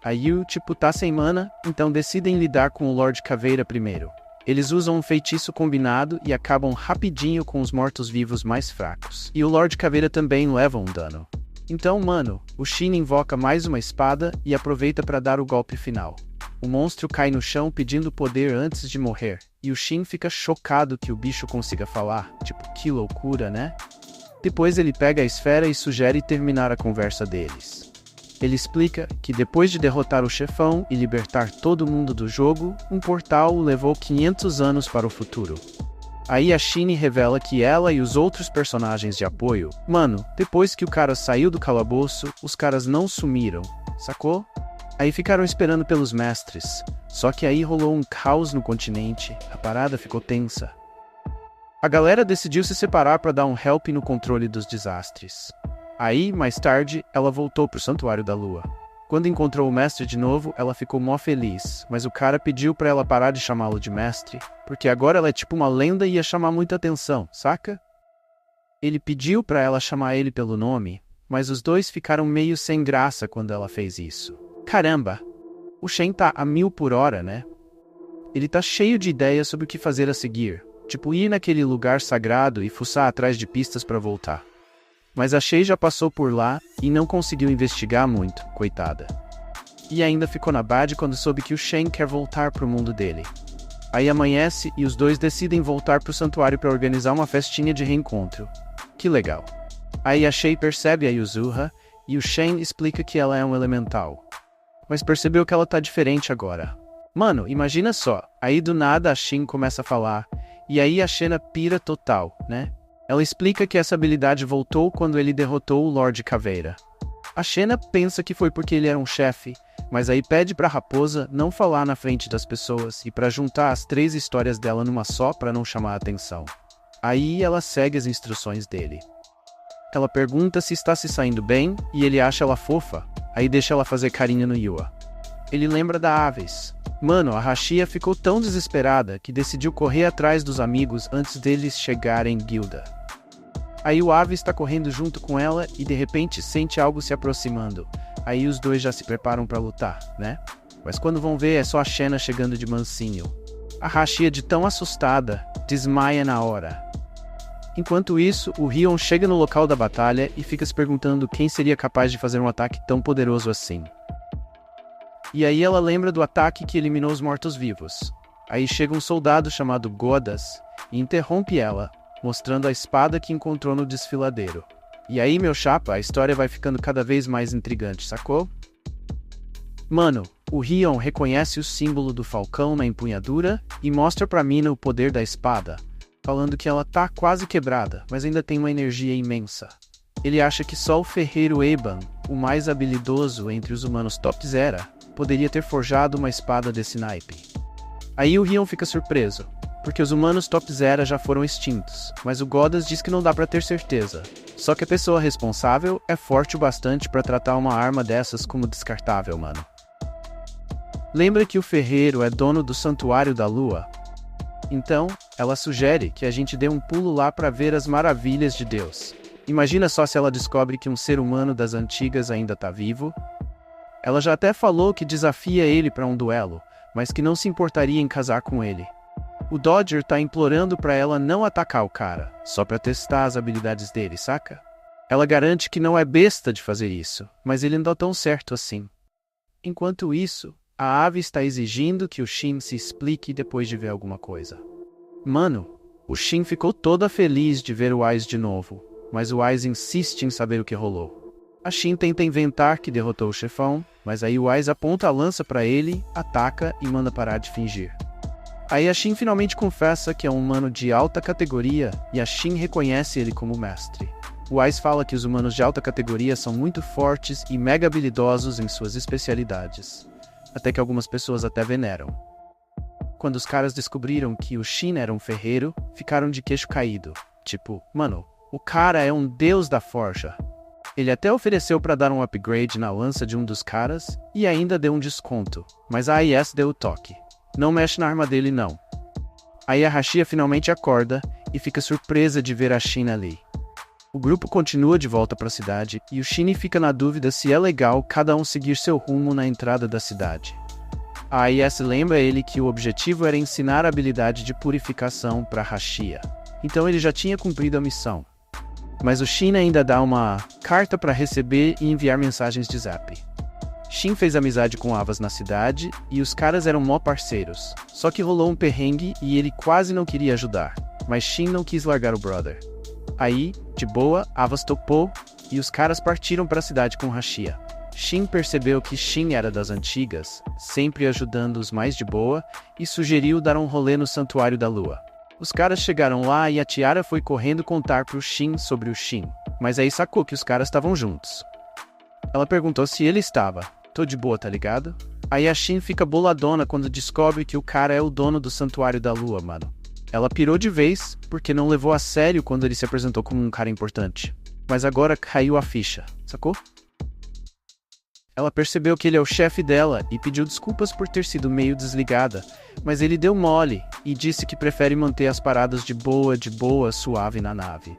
A Yu, tá sem mana, então decidem lidar com o Lord Caveira primeiro. Eles usam um feitiço combinado e acabam rapidinho com os mortos-vivos mais fracos. E o Lord Caveira também leva um dano. Então, mano, o Shin invoca mais uma espada e aproveita para dar o golpe final. O monstro cai no chão pedindo poder antes de morrer, e o Shin fica chocado que o bicho consiga falar. Que loucura, né? Depois ele pega a esfera e sugere terminar a conversa deles. Ele explica que depois de derrotar o chefão e libertar todo mundo do jogo, um portal o levou 500 anos para o futuro. Aí a Shin revela que ela e os outros personagens de apoio, mano, depois que o cara saiu do calabouço, os caras não sumiram, sacou? Aí ficaram esperando pelos mestres, só que aí rolou um caos no continente, a parada ficou tensa. A galera decidiu se separar para dar um help no controle dos desastres. Aí, mais tarde, ela voltou pro Santuário da Lua. Quando encontrou o mestre de novo, ela ficou mó feliz, mas o cara pediu pra ela parar de chamá-lo de mestre, porque agora ela é tipo uma lenda e ia chamar muita atenção, saca? Ele pediu pra ela chamar ele pelo nome, mas os dois ficaram meio sem graça quando ela fez isso. Caramba! O Shen tá a 1000 por hora, né? Ele tá cheio de ideias sobre o que fazer a seguir, ir naquele lugar sagrado e fuçar atrás de pistas pra voltar. Mas a Shay já passou por lá e não conseguiu investigar muito, coitada. E ainda ficou na bad quando soube que o Shen quer voltar pro mundo dele. Aí amanhece e os dois decidem voltar pro santuário para organizar uma festinha de reencontro. Que legal. Aí a Shay percebe a Yuzura e o Shen explica que ela é um elemental. Mas percebeu que ela tá diferente agora. Mano, imagina só, aí do nada a Shin começa a falar, e aí a Xena pira total, né? Ela explica que essa habilidade voltou quando ele derrotou o Lord Caveira. A Xena pensa que foi porque ele era um chefe, mas aí pede pra raposa não falar na frente das pessoas e pra juntar as 3 histórias dela numa só pra não chamar a atenção. Aí ela segue as instruções dele. Ela pergunta se está se saindo bem e ele acha ela fofa, aí deixa ela fazer carinho no Yua. Ele lembra da Aves. Mano, a Rashia ficou tão desesperada que decidiu correr atrás dos amigos antes deles chegarem em Guilda. Aí o Aves está correndo junto com ela e de repente sente algo se aproximando. Aí os dois já se preparam para lutar, né? Mas quando vão ver é só a Xena chegando de mansinho. A Rashia, de tão assustada, desmaia na hora. Enquanto isso, o Rion chega no local da batalha e fica se perguntando quem seria capaz de fazer um ataque tão poderoso assim. E aí ela lembra do ataque que eliminou os mortos-vivos. Aí chega um soldado chamado Godas e interrompe ela, mostrando a espada que encontrou no desfiladeiro. E aí, meu chapa, a história vai ficando cada vez mais intrigante, sacou? Mano, o Rion reconhece o símbolo do falcão na empunhadura e mostra pra Mina o poder da espada, falando que ela tá quase quebrada, mas ainda tem uma energia imensa. Ele acha que só o ferreiro Eban, o mais habilidoso entre os humanos topzera, poderia ter forjado uma espada desse naipe. Aí o Rion fica surpreso, porque os humanos topzera já foram extintos, mas o Godas diz que não dá pra ter certeza. Só que a pessoa responsável é forte o bastante pra tratar uma arma dessas como descartável, mano. Lembra que o ferreiro é dono do Santuário da Lua? Então, ela sugere que a gente dê um pulo lá pra ver as maravilhas de Deus. Imagina só se ela descobre que um ser humano das antigas ainda tá vivo. Ela já até falou que desafia ele pra um duelo, mas que não se importaria em casar com ele. O Dodger tá implorando pra ela não atacar o cara, só pra testar as habilidades dele, saca? Ela garante que não é besta de fazer isso, mas ele não dá tão certo assim. Enquanto isso, a Ave está exigindo que o Shin se explique depois de ver alguma coisa. Mano, o Shin ficou toda feliz de ver o Wise de novo, mas o Wise insiste em saber o que rolou. A Shin tenta inventar que derrotou o chefão, mas aí o Wise aponta a lança pra ele, ataca e manda parar de fingir. Aí a Shin finalmente confessa que é um humano de alta categoria e a Shin reconhece ele como mestre. O Wise fala que os humanos de alta categoria são muito fortes e mega habilidosos em suas especialidades, até que algumas pessoas até veneram. Quando os caras descobriram que o Shin era um ferreiro, ficaram de queixo caído. Tipo, mano, o cara é um deus da forja. Ele até ofereceu pra dar um upgrade na lança de um dos caras e ainda deu um desconto, mas a AIS deu o toque. Não mexe na arma dele não. Aí a Rashia finalmente acorda e fica surpresa de ver a Shin ali. O grupo continua de volta para a cidade e o Shin fica na dúvida se é legal cada um seguir seu rumo na entrada da cidade. A AIS lembra ele que o objetivo era ensinar a habilidade de purificação para Rashia, então ele já tinha cumprido a missão. Mas o Shin ainda dá uma carta para receber e enviar mensagens de zap. Shin fez amizade com Avas na cidade e os caras eram mó parceiros, só que rolou um perrengue e ele quase não queria ajudar, mas Shin não quis largar o brother. Aí, de boa, Avas topou e os caras partiram para a cidade com Rashia. Shin percebeu que Shin era das antigas, sempre ajudando os mais de boa, e sugeriu dar um rolê no Santuário da Lua. Os caras chegaram lá e a Tiara foi correndo contar pro Shin sobre o Shin, mas aí sacou que os caras estavam juntos. Ela perguntou se ele estava. Tô de boa, tá ligado? Aí a Shin fica boladona quando descobre que o cara é o dono do Santuário da Lua, mano. Ela pirou de vez, porque não levou a sério quando ele se apresentou como um cara importante. Mas agora caiu a ficha, sacou? Ela percebeu que ele é o chefe dela e pediu desculpas por ter sido meio desligada, mas ele deu mole e disse que prefere manter as paradas de boa, suave na nave.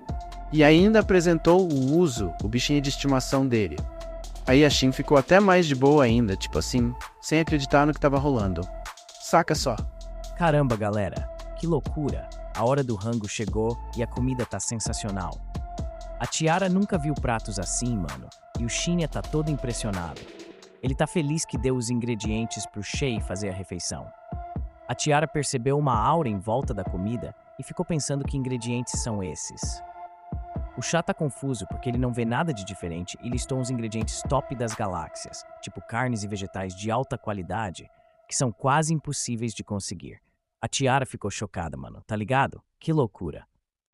E ainda apresentou o Uso, o bichinho de estimação dele. Aí a Shin ficou até mais de boa ainda, tipo assim, sem acreditar no que tava rolando. Saca só. Caramba, galera. Que loucura! A hora do rango chegou e a comida tá sensacional. A Tiara nunca viu pratos assim, mano, e o Shinya tá todo impressionado. Ele tá feliz que deu os ingredientes pro Shay fazer a refeição. A Tiara percebeu uma aura em volta da comida e ficou pensando que ingredientes são esses. O chá tá confuso porque ele não vê nada de diferente e listou uns ingredientes top das galáxias, tipo carnes e vegetais de alta qualidade, que são quase impossíveis de conseguir. A Tiara ficou chocada, mano, tá ligado? Que loucura.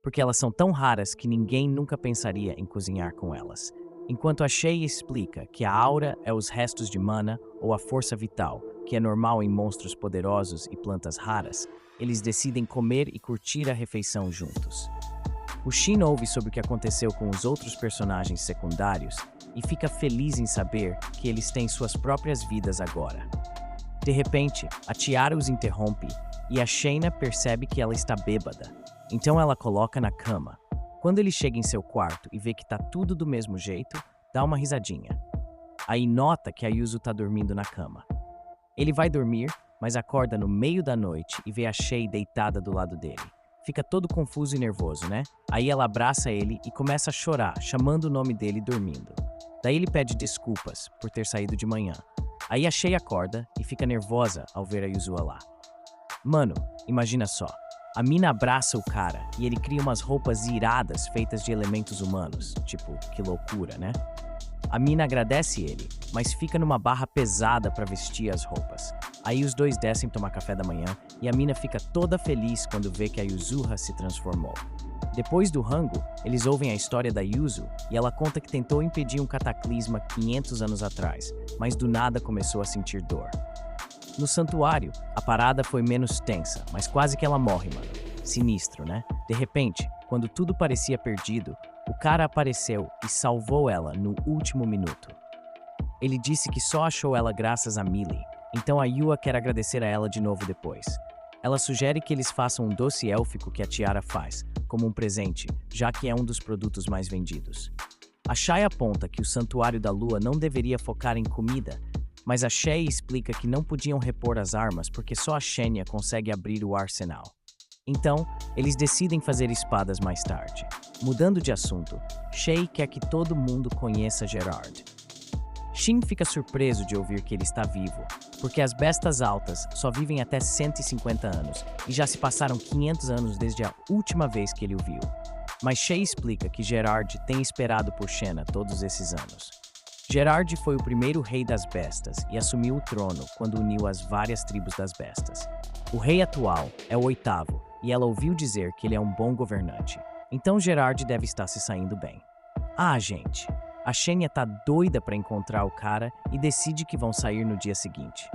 Porque elas são tão raras que ninguém nunca pensaria em cozinhar com elas. Enquanto a Shay explica que a aura é os restos de mana ou a força vital, que é normal em monstros poderosos e plantas raras, eles decidem comer e curtir a refeição juntos. O Shin ouve sobre o que aconteceu com os outros personagens secundários e fica feliz em saber que eles têm suas próprias vidas agora. De repente, a Tiara os interrompe e a Shayna percebe que ela está bêbada. Então ela coloca na cama. Quando ele chega em seu quarto e vê que tá tudo do mesmo jeito, dá uma risadinha. Aí nota que a Yuzu tá dormindo na cama. Ele vai dormir, mas acorda no meio da noite e vê a Shay deitada do lado dele. Fica todo confuso e nervoso, né? Aí ela abraça ele e começa a chorar, chamando o nome dele dormindo. Daí ele pede desculpas por ter saído de manhã. Aí a Shay acorda e fica nervosa ao ver a Yuzu lá. Mano, imagina só. A mina abraça o cara e ele cria umas roupas iradas feitas de elementos humanos. Tipo, que loucura, né? A mina agradece ele, mas fica numa barra pesada pra vestir as roupas. Aí os dois descem tomar café da manhã e a mina fica toda feliz quando vê que a Yuzuha se transformou. Depois do rango, eles ouvem a história da Yuzu e ela conta que tentou impedir um cataclisma 500 anos atrás, mas do nada começou a sentir dor. No santuário, a parada foi menos tensa, mas quase que ela morre, mano. Sinistro, né? De repente, quando tudo parecia perdido, o cara apareceu e salvou ela no último minuto. Ele disse que só achou ela graças a Millie, então a Yua quer agradecer a ela de novo depois. Ela sugere que eles façam um doce élfico que a Tiara faz, como um presente, já que é um dos produtos mais vendidos. A Shai aponta que o Santuário da Lua não deveria focar em comida, mas a Shay explica que não podiam repor as armas porque só a Shenya consegue abrir o arsenal. Então, eles decidem fazer espadas mais tarde. Mudando de assunto, Shay quer que todo mundo conheça Gerard. Shin fica surpreso de ouvir que ele está vivo, porque as bestas altas só vivem até 150 anos e já se passaram 500 anos desde a última vez que ele o viu. Mas Shay explica que Gerard tem esperado por Shena todos esses anos. Gerard foi o primeiro rei das bestas e assumiu o trono quando uniu as várias tribos das bestas. O rei atual é o 8º e ela ouviu dizer que ele é um bom governante. Então Gerard deve estar se saindo bem. Ah, gente, a Shenya tá doida para encontrar o cara e decide que vão sair no dia seguinte.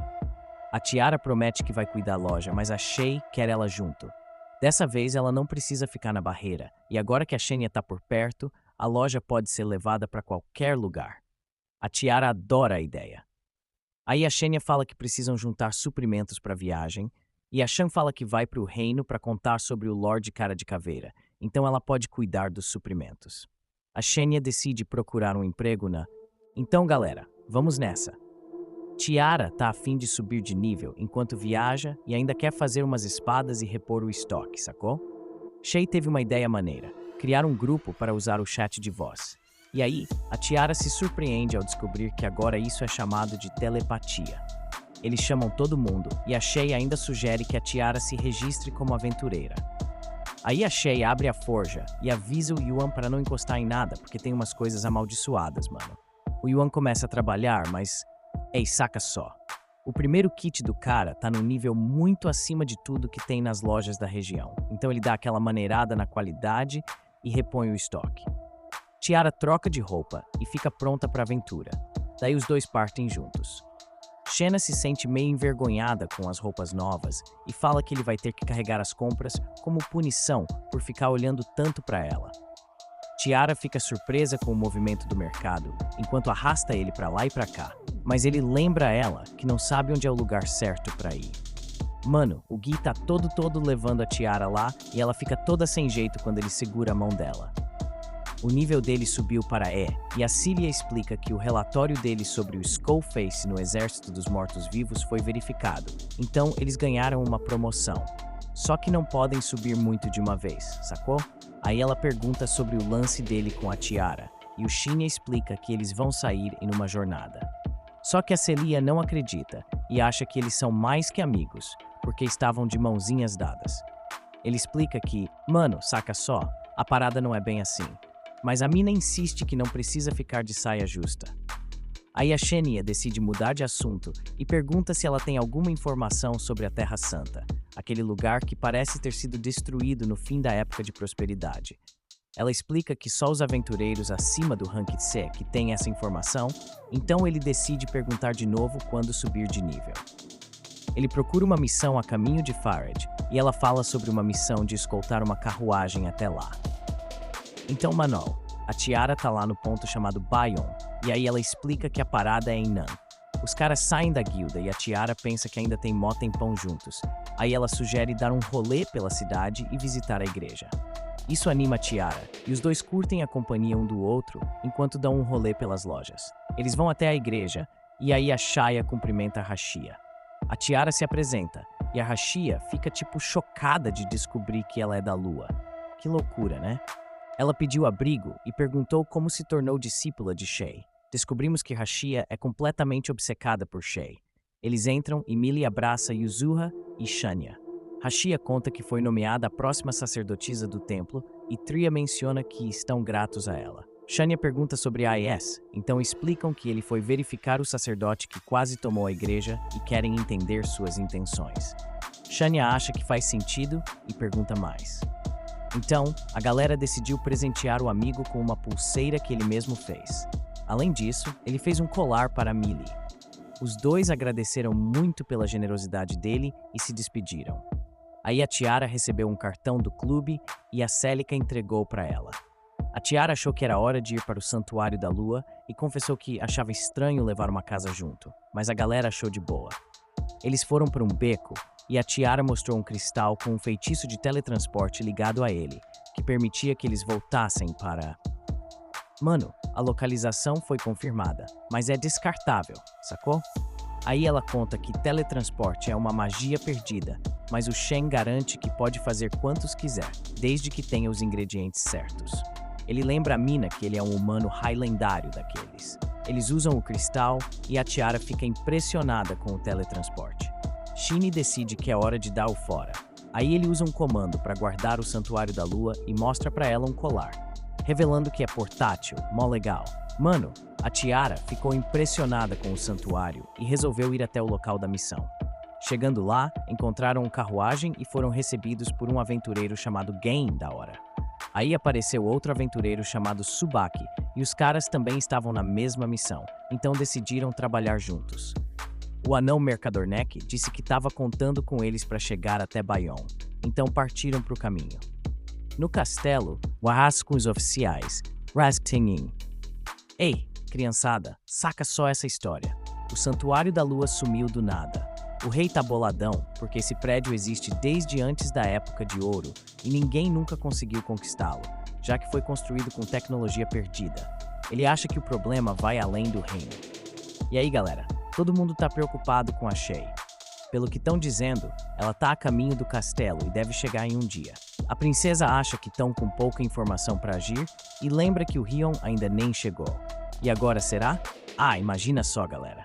A Tiara promete que vai cuidar da loja, mas a Shay quer ela junto. Dessa vez ela não precisa ficar na barreira, e agora que a Shenya tá por perto, a loja pode ser levada para qualquer lugar. A Tiara adora a ideia. Aí a Shenya fala que precisam juntar suprimentos para a viagem, e a Shan fala que vai para o reino para contar sobre o Lorde Cara de Caveira, então ela pode cuidar dos suprimentos. A Shenya decide procurar um emprego na... Então, galera, vamos nessa. Tiara tá a fim de subir de nível enquanto viaja e ainda quer fazer umas espadas e repor o estoque, sacou? Shay teve uma ideia maneira, criar um grupo para usar o chat de voz. E aí, a Tiara se surpreende ao descobrir que agora isso é chamado de telepatia. Eles chamam todo mundo e a Shay ainda sugere que a Tiara se registre como aventureira. Aí a Shay abre a forja e avisa o Yuan para não encostar em nada porque tem umas coisas amaldiçoadas, mano. O Yuan começa a trabalhar, mas... Ei, saca só. O primeiro kit do cara tá num nível muito acima de tudo que tem nas lojas da região. Então ele dá aquela maneirada na qualidade e repõe o estoque. Tiara troca de roupa e fica pronta para a aventura. Daí os dois partem juntos. Shena se sente meio envergonhada com as roupas novas e fala que ele vai ter que carregar as compras como punição por ficar olhando tanto para ela. Tiara fica surpresa com o movimento do mercado enquanto arrasta ele para lá e para cá, mas ele lembra ela que não sabe onde é o lugar certo para ir. Mano, o Gui tá todo levando a Tiara lá e ela fica toda sem jeito quando ele segura a mão dela. O nível dele subiu para E, e a Cilia explica que o relatório dele sobre o Skullface no Exército dos Mortos-Vivos foi verificado, então eles ganharam uma promoção. Só que não podem subir muito de uma vez, sacou? Aí ela pergunta sobre o lance dele com a Tiara, e o Shinya explica que eles vão sair em uma jornada. Só que a Celia não acredita, e acha que eles são mais que amigos, porque estavam de mãozinhas dadas. Ele explica que, mano, saca só, a parada não é bem assim. Mas a mina insiste que não precisa ficar de saia justa. Aí a Shenya decide mudar de assunto e pergunta se ela tem alguma informação sobre a Terra Santa, aquele lugar que parece ter sido destruído no fim da época de prosperidade. Ela explica que só os aventureiros acima do rank C que têm essa informação, então ele decide perguntar de novo quando subir de nível. Ele procura uma missão a caminho de Farad e ela fala sobre uma missão de escoltar uma carruagem até lá. Então, Manol, a Tiara tá lá no ponto chamado Bayon, e aí ela explica que a parada é em Nan. Os caras saem da guilda e a Tiara pensa que ainda tem mó tempão juntos. Aí ela sugere dar um rolê pela cidade e visitar a igreja. Isso anima a Tiara, e os dois curtem a companhia um do outro enquanto dão um rolê pelas lojas. Eles vão até a igreja, e aí a Shaya cumprimenta a Rashia. A Tiara se apresenta, e a Rashia fica tipo chocada de descobrir que ela é da Lua. Que loucura, né? Ela pediu abrigo e perguntou como se tornou discípula de Shay. Descobrimos que Rashia é completamente obcecada por Shay. Eles entram e Millie abraça Yuzuha e Shanya. Rashia conta que foi nomeada a próxima sacerdotisa do templo e Tria menciona que estão gratos a ela. Shanya pergunta sobre A.S., então explicam que ele foi verificar o sacerdote que quase tomou a igreja e querem entender suas intenções. Shanya acha que faz sentido e pergunta mais. Então, a galera decidiu presentear o amigo com uma pulseira que ele mesmo fez. Além disso, ele fez um colar para Millie. Os dois agradeceram muito pela generosidade dele e se despediram. Aí a Tiara recebeu um cartão do clube e a Celica entregou para ela. A Tiara achou que era hora de ir para o Santuário da Lua e confessou que achava estranho levar uma casa junto, mas a galera achou de boa. Eles foram para um beco e a Tiara mostrou um cristal com um feitiço de teletransporte ligado a ele, que permitia que eles voltassem para... Mano, a localização foi confirmada, mas é descartável, sacou? Aí ela conta que teletransporte é uma magia perdida, mas o Shen garante que pode fazer quantos quiser, desde que tenha os ingredientes certos. Ele lembra a Mina que ele é um humano high lendário daqueles. Eles usam o cristal e a Tiara fica impressionada com o teletransporte. Shinny decide que é hora de dar o fora. Aí ele usa um comando para guardar o Santuário da Lua e mostra para ela um colar, revelando que é portátil, mó legal. Mano, a Tiara ficou impressionada com o santuário e resolveu ir até o local da missão. Chegando lá, encontraram uma carruagem e foram recebidos por um aventureiro chamado Gain da hora. Aí apareceu outro aventureiro chamado Tsubaki e os caras também estavam na mesma missão, então decidiram trabalhar juntos. O anão Mercador Neck disse que estava contando com eles para chegar até Bayon, então partiram para o caminho. No castelo, o arraso com os oficiais, Rastingin. Ei, criançada, saca só essa história. O Santuário da Lua sumiu do nada. O rei tá boladão porque esse prédio existe desde antes da Época de Ouro e ninguém nunca conseguiu conquistá-lo, já que foi construído com tecnologia perdida. Ele acha que o problema vai além do reino. E aí, galera, todo mundo tá preocupado com a Shay. Pelo que estão dizendo, ela tá a caminho do castelo e deve chegar em um dia. A princesa acha que estão com pouca informação para agir e lembra que o Rion ainda nem chegou. E agora será? Ah, imagina só, galera.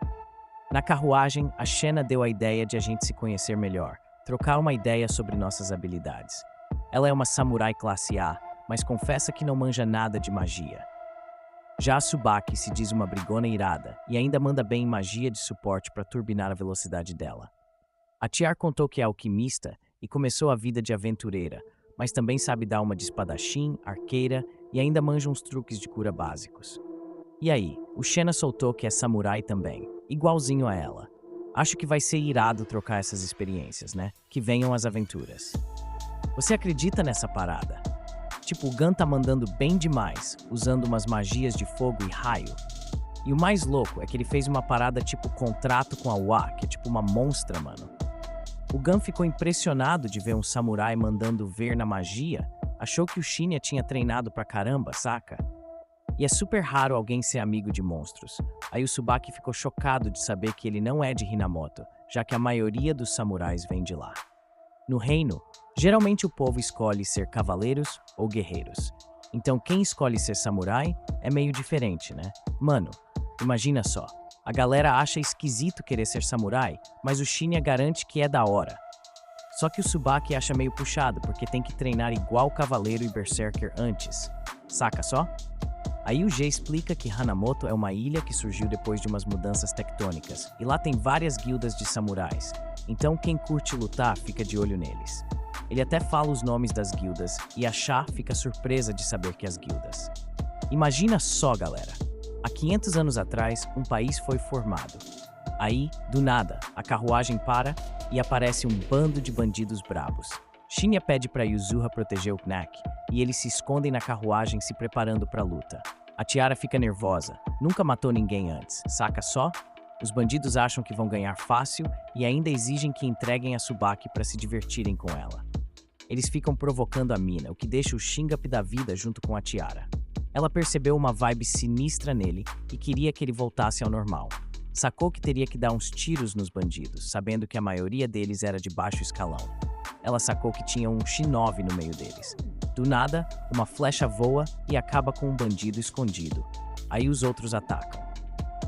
Na carruagem, a Xena deu a ideia de a gente se conhecer melhor, trocar uma ideia sobre nossas habilidades. Ela é uma samurai classe A, mas confessa que não manja nada de magia. Já a Tsubaki se diz uma brigona irada e ainda manda bem em magia de suporte para turbinar a velocidade dela. A Tiar contou que é alquimista e começou a vida de aventureira, mas também sabe dar uma de espadachim, arqueira e ainda manja uns truques de cura básicos. E aí, o Xena soltou que é samurai também, igualzinho a ela. Acho que vai ser irado trocar essas experiências, né? Que venham as aventuras. Você acredita nessa parada? Tipo, o Gun tá mandando bem demais, usando umas magias de fogo e raio. E o mais louco é que ele fez uma parada tipo contrato com a Wa, que é tipo uma monstra, mano. O Gun ficou impressionado de ver um samurai mandando ver na magia, achou que o Shinya tinha treinado pra caramba, saca? E é super raro alguém ser amigo de monstros. Aí o Tsubaki ficou chocado de saber que ele não é de Hinamoto, já que a maioria dos samurais vem de lá. No reino, geralmente o povo escolhe ser cavaleiros ou guerreiros. Então quem escolhe ser samurai é meio diferente, né? Mano, imagina só. A galera acha esquisito querer ser samurai, mas o Shinya garante que é da hora. Só que o Tsubaki acha meio puxado, porque tem que treinar igual cavaleiro e berserker antes. Saca só? Aí o G explica que Hanamoto é uma ilha que surgiu depois de umas mudanças tectônicas, e lá tem várias guildas de samurais, então quem curte lutar fica de olho neles. Ele até fala os nomes das guildas, e a Chá fica surpresa de saber que as guildas. Imagina só, galera! Há 500 anos atrás, um país foi formado. Aí, do nada, a carruagem para e aparece um bando de bandidos brabos. Shinya pede para Yuzuha proteger o Knack, e eles se escondem na carruagem se preparando para a luta. A Tiara fica nervosa, nunca matou ninguém antes, saca só? Os bandidos acham que vão ganhar fácil e ainda exigem que entreguem a Tsubaki para se divertirem com ela. Eles ficam provocando a mina, o que deixa o Shinga pé da vida junto com a Tiara. Ela percebeu uma vibe sinistra nele e queria que ele voltasse ao normal. Sacou que teria que dar uns tiros nos bandidos, sabendo que a maioria deles era de baixo escalão. Ela sacou que tinha um Shinobi no meio deles. Do nada, uma flecha voa e acaba com um bandido escondido. Aí os outros atacam.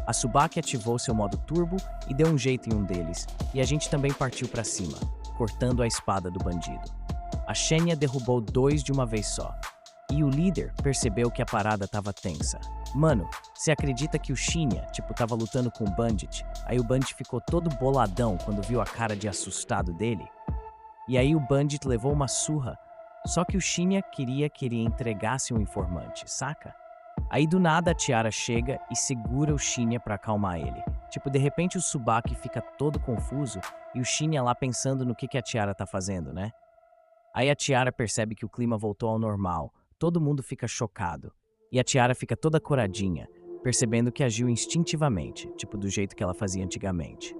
A Tsubaki ativou seu modo turbo e deu um jeito em um deles, e a gente também partiu para cima, cortando a espada do bandido. A Shenya derrubou 2 de uma vez só. E o líder percebeu que a parada tava tensa. Mano, você acredita que o Shinya, tava lutando com o Bandit, aí o Bandit ficou todo boladão quando viu a cara de assustado dele? E aí o Bandit levou uma surra, só que o Shinya queria que ele entregasse um informante, saca? Aí do nada a Tiara chega e segura o Shinya pra acalmar ele. De repente o Tsubaki fica todo confuso e o Shinya lá pensando no que a Tiara tá fazendo, né? Aí a Tiara percebe que o clima voltou ao normal. Todo mundo fica chocado. E a Tiara fica toda coradinha, percebendo que agiu instintivamente, do jeito que ela fazia antigamente.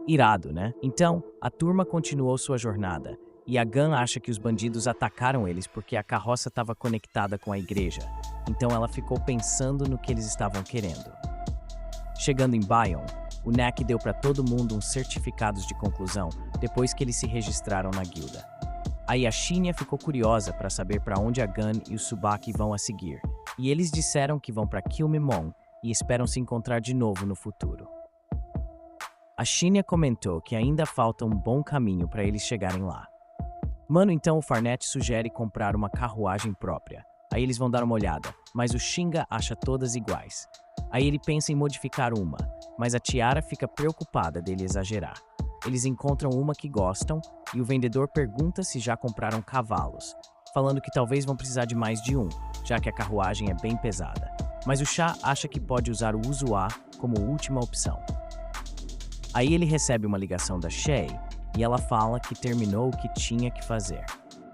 Irado, né? Então, a turma continuou sua jornada, e a Gun acha que os bandidos atacaram eles porque a carroça estava conectada com a igreja. Então ela ficou pensando no que eles estavam querendo. Chegando em Bayon, o Neck deu para todo mundo uns certificados de conclusão depois que eles se registraram na guilda. Aí a Shinya ficou curiosa para saber para onde a Gun e o Tsubaki vão a seguir, e eles disseram que vão para Kilmimon e esperam se encontrar de novo no futuro. A Shinya comentou que ainda falta um bom caminho para eles chegarem lá. Mano, então o Farnet sugere comprar uma carruagem própria. Aí eles vão dar uma olhada, mas o Shinga acha todas iguais. Aí ele pensa em modificar uma, mas a Tiara fica preocupada dele exagerar. Eles encontram uma que gostam e o vendedor pergunta se já compraram cavalos, falando que talvez vão precisar de mais de um, já que a carruagem é bem pesada. Mas o Chá acha que pode usar o Uzuá como última opção. Aí ele recebe uma ligação da Shei e ela fala que terminou o que tinha que fazer.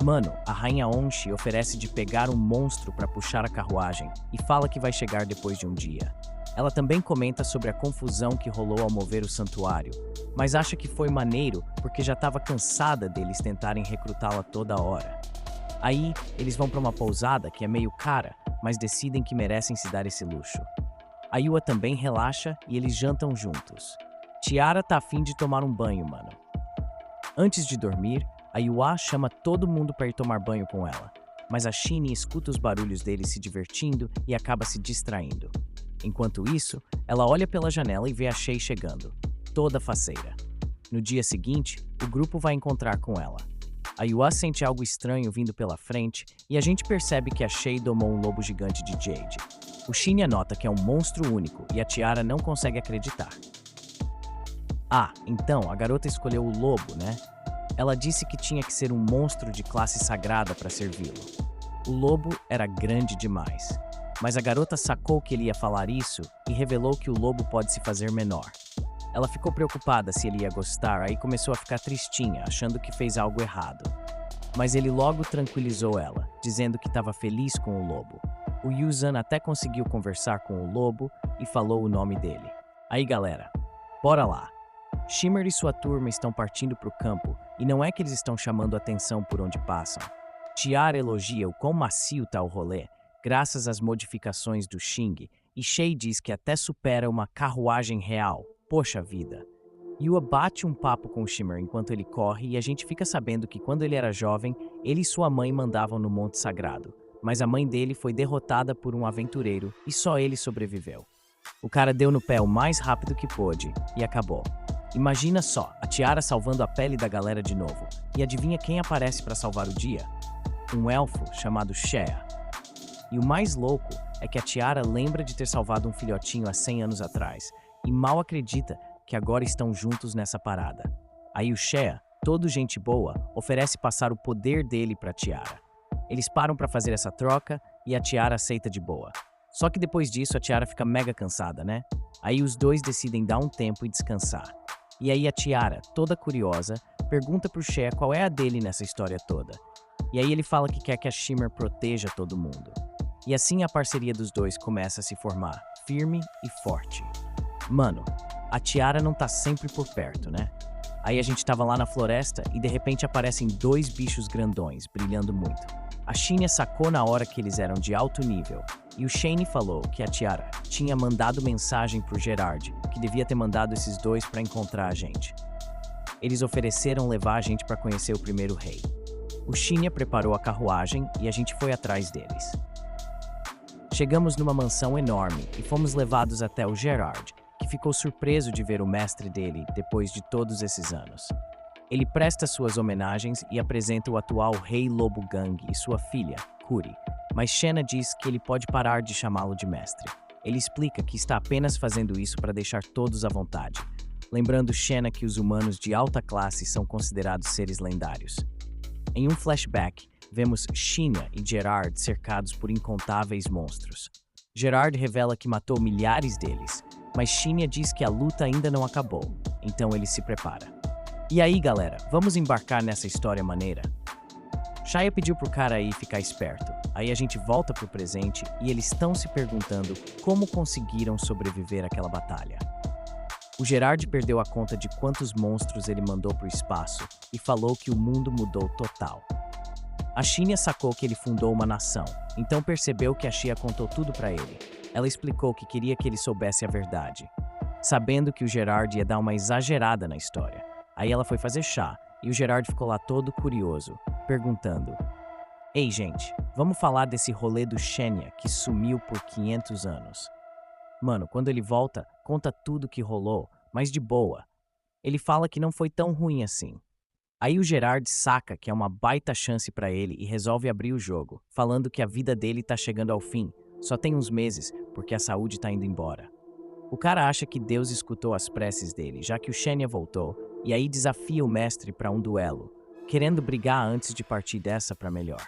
Mano, a Rainha Onshi oferece de pegar um monstro para puxar a carruagem e fala que vai chegar depois de um dia. Ela também comenta sobre a confusão que rolou ao mover o santuário, mas acha que foi maneiro porque já estava cansada deles tentarem recrutá-la toda hora. Aí, eles vão para uma pousada que é meio cara, mas decidem que merecem se dar esse luxo. A Yua também relaxa e eles jantam juntos. Tiara tá afim de tomar um banho, mano. Antes de dormir, a Yua chama todo mundo para ir tomar banho com ela, mas a Shini escuta os barulhos deles se divertindo e acaba se distraindo. Enquanto isso, ela olha pela janela e vê a Shei chegando, toda faceira. No dia seguinte, o grupo vai encontrar com ela. A Yua sente algo estranho vindo pela frente e a gente percebe que a Shei domou um lobo gigante de Jade. O Shinya nota que é um monstro único e a Tiara não consegue acreditar. Ah, então a garota escolheu o lobo, né? Ela disse que tinha que ser um monstro de classe sagrada para servi-lo. O lobo era grande demais. Mas a garota sacou que ele ia falar isso e revelou que o lobo pode se fazer menor. Ela ficou preocupada se ele ia gostar, aí começou a ficar tristinha, achando que fez algo errado. Mas ele logo tranquilizou ela, dizendo que estava feliz com o lobo. O Yuzan até conseguiu conversar com o lobo e falou o nome dele. Aí galera, bora lá. Shimmer e sua turma estão partindo para o campo e não é que eles estão chamando atenção por onde passam. Tiara elogia o quão macio tá o rolê, graças às modificações do Xing, e Shei diz que até supera uma carruagem real. Poxa vida. Yua bate um papo com o Shimmer enquanto ele corre e a gente fica sabendo que quando ele era jovem, ele e sua mãe mandavam no Monte Sagrado, mas a mãe dele foi derrotada por um aventureiro e só ele sobreviveu. O cara deu no pé o mais rápido que pôde e acabou. Imagina só, a Tiara salvando a pele da galera de novo. E adivinha quem aparece para salvar o dia? Um elfo chamado Shea. E o mais louco é que a Tiara lembra de ter salvado um filhotinho há 100 anos atrás e mal acredita que agora estão juntos nessa parada. Aí o Shea, todo gente boa, oferece passar o poder dele para a Tiara. Eles param para fazer essa troca e a Tiara aceita de boa. Só que depois disso a Tiara fica mega cansada, né? Aí os dois decidem dar um tempo e descansar. E aí a Tiara, toda curiosa, pergunta pro Shea qual é a dele nessa história toda. E aí ele fala que quer que a Shimmer proteja todo mundo. E assim a parceria dos dois começa a se formar, firme e forte. Mano, a Tiara não tá sempre por perto, né? Aí a gente tava lá na floresta e de repente aparecem dois bichos grandões, brilhando muito. A Shinya sacou na hora que eles eram de alto nível, e o Shane falou que a Tiara tinha mandado mensagem pro Gerard, que devia ter mandado esses dois pra encontrar a gente. Eles ofereceram levar a gente pra conhecer o primeiro rei. O Shinya preparou a carruagem e a gente foi atrás deles. Chegamos numa mansão enorme e fomos levados até o Gerard, que ficou surpreso de ver o mestre dele depois de todos esses anos. Ele presta suas homenagens e apresenta o atual Rei Lobo Gang e sua filha, Kuri, mas Shena diz que ele pode parar de chamá-lo de mestre. Ele explica que está apenas fazendo isso para deixar todos à vontade, lembrando Shena que os humanos de alta classe são considerados seres lendários. Em um flashback, vemos Shinya e Gerard cercados por incontáveis monstros. Gerard revela que matou milhares deles, mas Shinya diz que a luta ainda não acabou, então ele se prepara. E aí, galera, vamos embarcar nessa história maneira? Shaya pediu pro cara aí ficar esperto. Aí a gente volta pro presente e eles estão se perguntando como conseguiram sobreviver àquela batalha. O Gerard perdeu a conta de quantos monstros ele mandou pro espaço e falou que o mundo mudou total. A Shinya sacou que ele fundou uma nação, então percebeu que a Shia contou tudo pra ele. Ela explicou que queria que ele soubesse a verdade, sabendo que o Gerard ia dar uma exagerada na história. Aí ela foi fazer chá, e o Gerard ficou lá todo curioso, perguntando: "Ei, gente, vamos falar desse rolê do Shenya que sumiu por 500 anos. Mano, quando ele volta, conta tudo que rolou, mas de boa. Ele fala que não foi tão ruim assim." Aí o Gerard saca que é uma baita chance pra ele e resolve abrir o jogo, falando que a vida dele tá chegando ao fim, só tem uns meses, porque a saúde tá indo embora. O cara acha que Deus escutou as preces dele, já que o Shenya voltou, e aí desafia o mestre pra um duelo, querendo brigar antes de partir dessa pra melhor.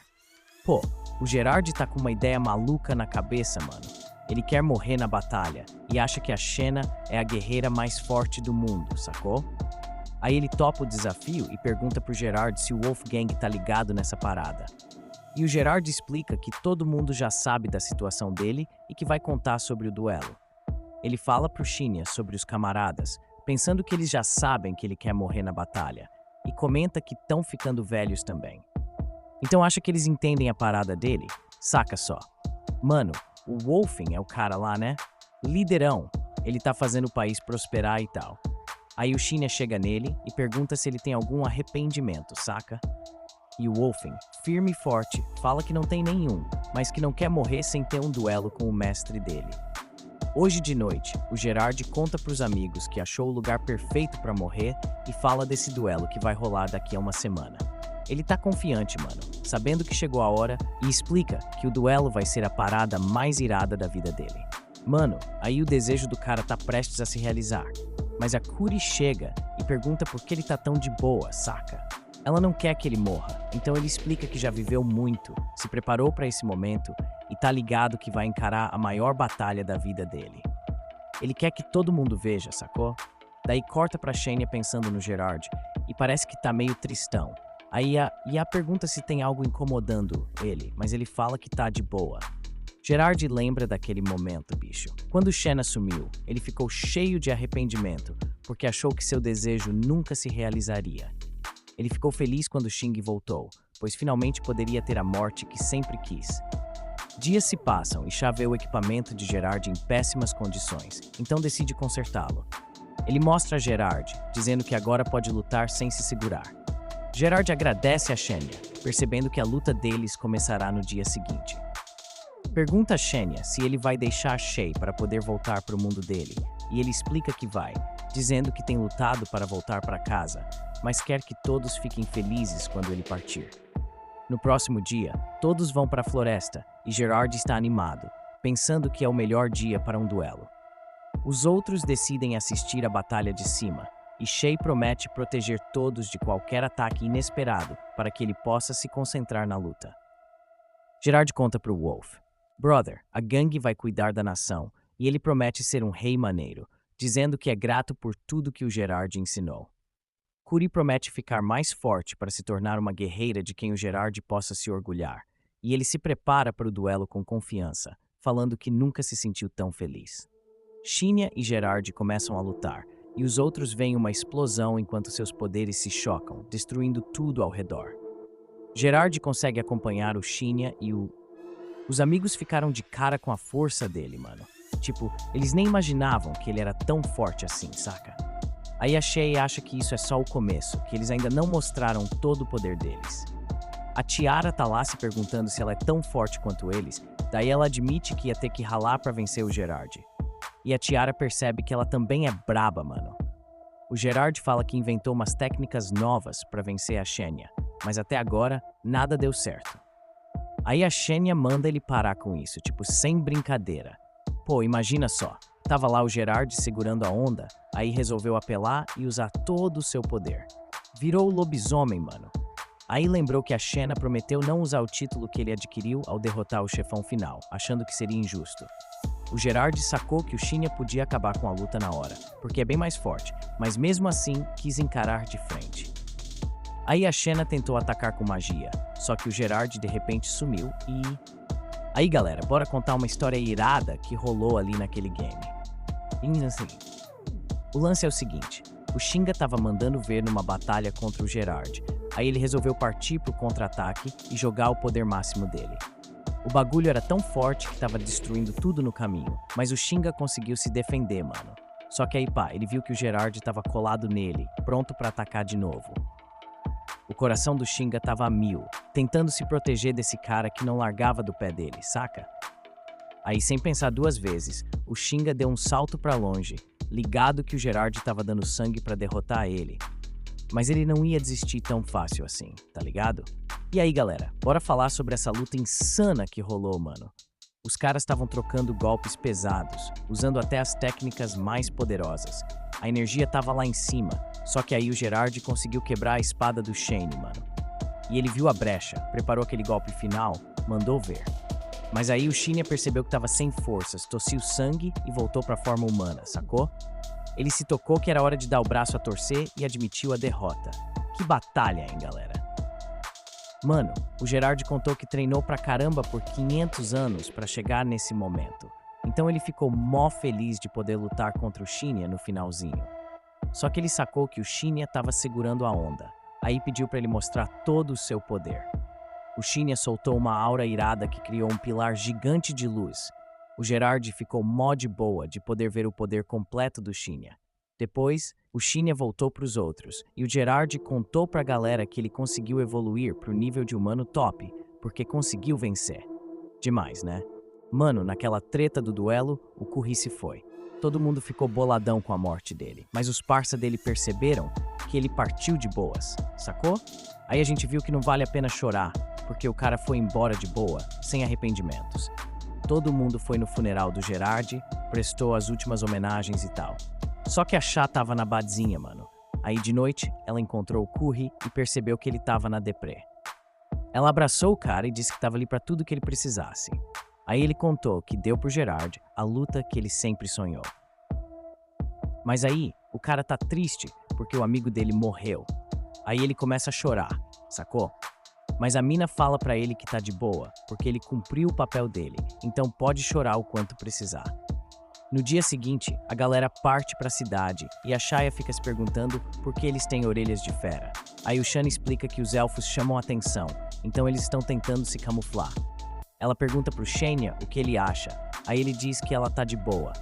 Pô, o Gerard tá com uma ideia maluca na cabeça, mano. Ele quer morrer na batalha e acha que a Shena é a guerreira mais forte do mundo, sacou? Aí ele topa o desafio e pergunta pro Gerard se o Wolfgang tá ligado nessa parada. E o Gerard explica que todo mundo já sabe da situação dele e que vai contar sobre o duelo. Ele fala pro Shinya sobre os camaradas, pensando que eles já sabem que ele quer morrer na batalha, e comenta que estão ficando velhos também. Então acha que eles entendem a parada dele? Saca só. Mano, o Wolfing é o cara lá, né? Liderão. Ele tá fazendo o país prosperar e tal. Aí o Shinya chega nele e pergunta se ele tem algum arrependimento, saca? E o Wolfing, firme e forte, fala que não tem nenhum, mas que não quer morrer sem ter um duelo com o mestre dele. Hoje de noite, o Gerard conta pros amigos que achou o lugar perfeito pra morrer e fala desse duelo que vai rolar daqui a uma semana. Ele tá confiante, mano, sabendo que chegou a hora, e explica que o duelo vai ser a parada mais irada da vida dele. Mano, aí o desejo do cara tá prestes a se realizar. Mas a Kuri chega e pergunta por que ele tá tão de boa, saca? Ela não quer que ele morra, então ele explica que já viveu muito, se preparou pra esse momento e tá ligado que vai encarar a maior batalha da vida dele. Ele quer que todo mundo veja, sacou? Daí corta pra Shenya pensando no Gerard e parece que tá meio tristão. Aí a pergunta se tem algo incomodando ele, mas ele fala que tá de boa. Gerard lembra daquele momento, bicho. Quando Shena sumiu, ele ficou cheio de arrependimento, porque achou que seu desejo nunca se realizaria. Ele ficou feliz quando Xing voltou, pois finalmente poderia ter a morte que sempre quis. Dias se passam e Chá vê o equipamento de Gerard em péssimas condições, então decide consertá-lo. Ele mostra a Gerard, dizendo que agora pode lutar sem se segurar. Gerard agradece a Shenya, percebendo que a luta deles começará no dia seguinte. Pergunta a Shenya se ele vai deixar Shay para poder voltar para o mundo dele, e ele explica que vai, dizendo que tem lutado para voltar para casa, mas quer que todos fiquem felizes quando ele partir. No próximo dia, todos vão para a floresta e Gerard está animado, pensando que é o melhor dia para um duelo. Os outros decidem assistir à batalha de cima, e Shay promete proteger todos de qualquer ataque inesperado para que ele possa se concentrar na luta. Gerard conta para o Wolf: "Brother, a gangue vai cuidar da nação e ele promete ser um rei maneiro, dizendo que é grato por tudo que o Gerard ensinou." Kuri promete ficar mais forte para se tornar uma guerreira de quem o Gerard possa se orgulhar, e ele se prepara para o duelo com confiança, falando que nunca se sentiu tão feliz. Shinya e Gerard começam a lutar, e os outros veem uma explosão enquanto seus poderes se chocam, destruindo tudo ao redor. Gerard consegue acompanhar o Shinya e Os amigos ficaram de cara com a força dele, mano. Tipo, eles nem imaginavam que ele era tão forte assim, saca? Aí a Shay acha que isso é só o começo, que eles ainda não mostraram todo o poder deles. A Tiara tá lá se perguntando se ela é tão forte quanto eles, daí ela admite que ia ter que ralar pra vencer o Gerard. E a Tiara percebe que ela também é braba, mano. O Gerard fala que inventou umas técnicas novas pra vencer a Shenya, mas até agora nada deu certo. Aí a Shenya manda ele parar com isso, tipo, sem brincadeira. Pô, imagina só. Tava lá o Gerard segurando a onda, aí resolveu apelar e usar todo o seu poder. Virou o lobisomem, mano. Aí lembrou que a Shena prometeu não usar o título que ele adquiriu ao derrotar o chefão final, achando que seria injusto. O Gerard sacou que o Shinya podia acabar com a luta na hora, porque é bem mais forte, mas mesmo assim quis encarar de frente. Aí a Shena tentou atacar com magia, só que o Gerard de repente sumiu e... Aí galera, bora contar uma história irada que rolou ali naquele game. O lance é o seguinte, o Shinga tava mandando ver numa batalha contra o Gerard, aí ele resolveu partir pro contra-ataque e jogar o poder máximo dele. O bagulho era tão forte que tava destruindo tudo no caminho, mas o Shinga conseguiu se defender, mano. Só que aí pá, ele viu que o Gerard tava colado nele, pronto pra atacar de novo. O coração do Shinga tava a mil, tentando se proteger desse cara que não largava do pé dele, saca? Aí, sem pensar duas vezes, o Shinga deu um salto pra longe, ligado que o Gerard tava dando sangue pra derrotar ele. Mas ele não ia desistir tão fácil assim, tá ligado? E aí, galera, bora falar sobre essa luta insana que rolou, mano. Os caras estavam trocando golpes pesados, usando até as técnicas mais poderosas. A energia tava lá em cima, só que aí o Gerard conseguiu quebrar a espada do Shane, mano. E ele viu a brecha, preparou aquele golpe final, mandou ver. Mas aí o Shinya percebeu que tava sem forças, tossiu sangue e voltou pra forma humana, sacou? Ele se tocou que era hora de dar o braço a torcer e admitiu a derrota. Que batalha, hein, galera? Mano, o Gerard contou que treinou pra caramba por 500 anos pra chegar nesse momento. Então ele ficou mó feliz de poder lutar contra o Shinya no finalzinho. Só que ele sacou que o Shinya tava segurando a onda. Aí pediu pra ele mostrar todo o seu poder. O Shinya soltou uma aura irada que criou um pilar gigante de luz. O Gerard ficou mó de boa de poder ver o poder completo do Shinya. Depois, o Shinya voltou pros outros, e o Gerard contou pra galera que ele conseguiu evoluir pro nível de humano top, porque conseguiu vencer. Demais, né? Mano, naquela treta do duelo, o Kuri se foi. Todo mundo ficou boladão com a morte dele, mas os parça dele perceberam que ele partiu de boas, sacou? Aí a gente viu que não vale a pena chorar, porque o cara foi embora de boa, sem arrependimentos. Todo mundo foi no funeral do Gerard, prestou as últimas homenagens e tal. Só que a Chá tava na badzinha, mano. Aí de noite, ela encontrou o Kuri e percebeu que ele tava na deprê. Ela abraçou o cara e disse que tava ali pra tudo que ele precisasse. Aí ele contou que deu pro Gerard a luta que ele sempre sonhou. Mas aí, o cara tá triste porque o amigo dele morreu. Aí ele começa a chorar, sacou? Mas a mina fala pra ele que tá de boa, porque ele cumpriu o papel dele, então pode chorar o quanto precisar. No dia seguinte, a galera parte pra cidade e a Shaya fica se perguntando por que eles têm orelhas de fera. Aí o Shan explica que os elfos chamam a atenção, então eles estão tentando se camuflar. Ela pergunta pro Shenya o que ele acha, aí ele diz que ela tá de boa.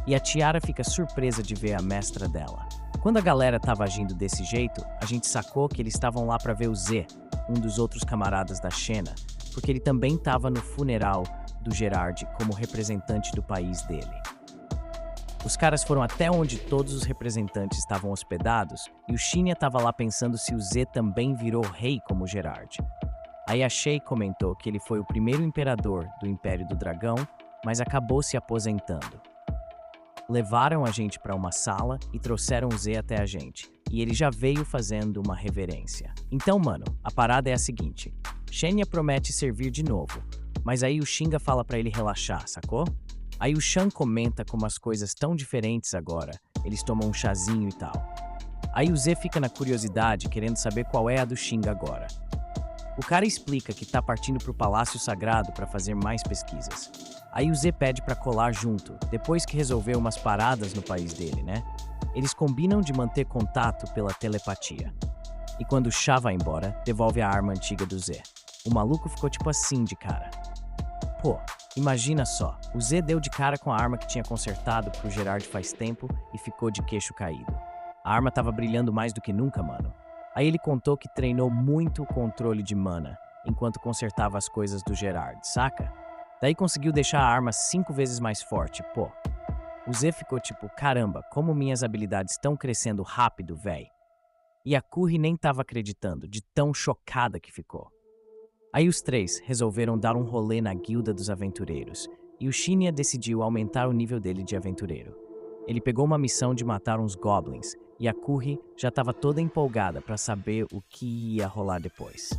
E a Tiara fica surpresa de ver a mestra dela. Quando a galera tava agindo desse jeito, a gente sacou que eles estavam lá pra ver o Z, um dos outros camaradas da Shena, porque ele também tava no funeral do Gerard como representante do país dele. Os caras foram até onde todos os representantes estavam hospedados e o Shinya tava lá pensando se o Z também virou rei como o Gerard. Aí a Shay comentou que ele foi o primeiro imperador do Império do Dragão, mas acabou se aposentando. Levaram a gente para uma sala e trouxeram o Z até a gente, e ele já veio fazendo uma reverência. Então, mano, a parada é a seguinte, Shenya promete servir de novo, mas aí o Shinga fala pra ele relaxar, sacou? Aí o Shan comenta como as coisas tão diferentes agora, eles tomam um chazinho e tal. Aí o Z fica na curiosidade, querendo saber qual é a do Shinga agora. O cara explica que tá partindo pro Palácio Sagrado para fazer mais pesquisas. Aí o Z pede pra colar junto, depois que resolveu umas paradas no país dele, né? Eles combinam de manter contato pela telepatia. E quando o Chá vai embora, devolve a arma antiga do Z. O maluco ficou tipo assim de cara. Pô, imagina só, o Z deu de cara com a arma que tinha consertado pro Gerard faz tempo e ficou de queixo caído. A arma tava brilhando mais do que nunca, mano. Aí ele contou que treinou muito o controle de mana, enquanto consertava as coisas do Gerard, saca? Daí conseguiu deixar a arma 5 vezes mais forte, pô. O Z ficou tipo, caramba, como minhas habilidades estão crescendo rápido, véi. E a Curry nem tava acreditando, de tão chocada que ficou. Aí os três resolveram dar um rolê na guilda dos aventureiros, e o Shinya decidiu aumentar o nível dele de aventureiro. Ele pegou uma missão de matar uns goblins, e a Curry já estava toda empolgada para saber o que ia rolar depois.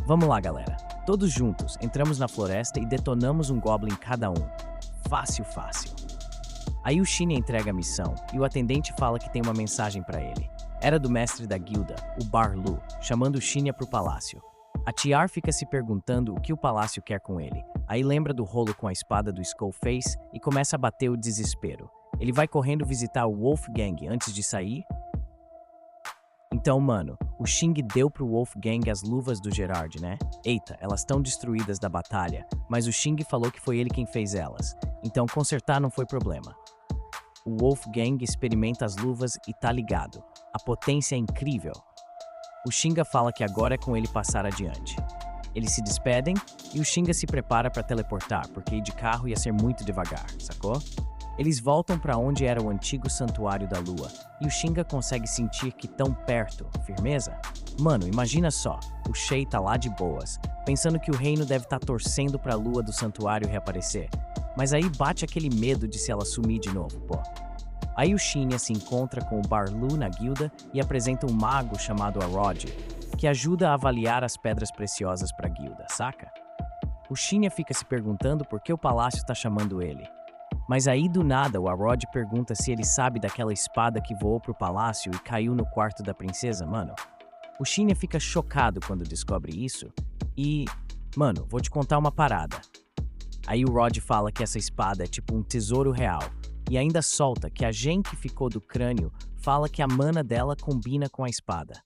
Vamos lá, galera. Todos juntos, entramos na floresta e detonamos um goblin cada um. Fácil, fácil. Aí o Shinya entrega a missão, e o atendente fala que tem uma mensagem para ele. Era do mestre da guilda, o Barlu, chamando o Shinya pro palácio. A Tiar fica se perguntando o que o palácio quer com ele. Aí lembra do rolo com a espada do Skullface e começa a bater o desespero. Ele vai correndo visitar o Wolfgang antes de sair? Então, mano, o Xing deu pro Wolfgang as luvas do Gerard, né? Eita, elas estão destruídas da batalha, mas o Xing falou que foi ele quem fez elas. Então consertar não foi problema. O Wolfgang experimenta as luvas e tá ligado. A potência é incrível. O Shinga fala que agora é com ele passar adiante. Eles se despedem e o Shinga se prepara para teleportar, porque ir de carro ia ser muito devagar, sacou? Eles voltam para onde era o antigo Santuário da Lua, e o Shinga consegue sentir que tão perto, firmeza? Mano, imagina só, o Shay tá lá de boas, pensando que o reino deve estar torcendo pra Lua do Santuário reaparecer, mas aí bate aquele medo de se ela sumir de novo, pô. Aí o Shinya se encontra com o Barlu na guilda e apresenta um mago chamado Arod, que ajuda a avaliar as pedras preciosas pra guilda, saca? O Shinya fica se perguntando por que o palácio tá chamando ele. Mas aí do nada o Arod pergunta se ele sabe daquela espada que voou pro palácio e caiu no quarto da princesa, mano. O Shinya fica chocado quando descobre isso e... Mano, vou te contar uma parada. Aí o Rod fala que essa espada é tipo um tesouro real e ainda solta que a Gen que ficou do crânio fala que a mana dela combina com a espada.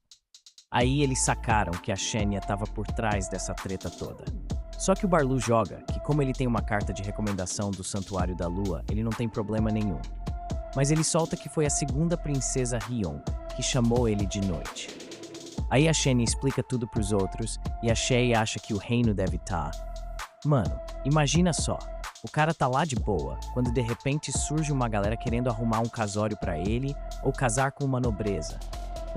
Aí eles sacaram que a Xenia tava por trás dessa treta toda. Só que o Barlu joga que como ele tem uma carta de recomendação do Santuário da Lua, ele não tem problema nenhum. Mas ele solta que foi a segunda princesa Rion que chamou ele de noite. Aí a Xenia explica tudo pros outros e a Shay acha que o reino deve estar... Mano, imagina só, o cara tá lá de boa, quando de repente surge uma galera querendo arrumar um casório pra ele ou casar com uma nobreza.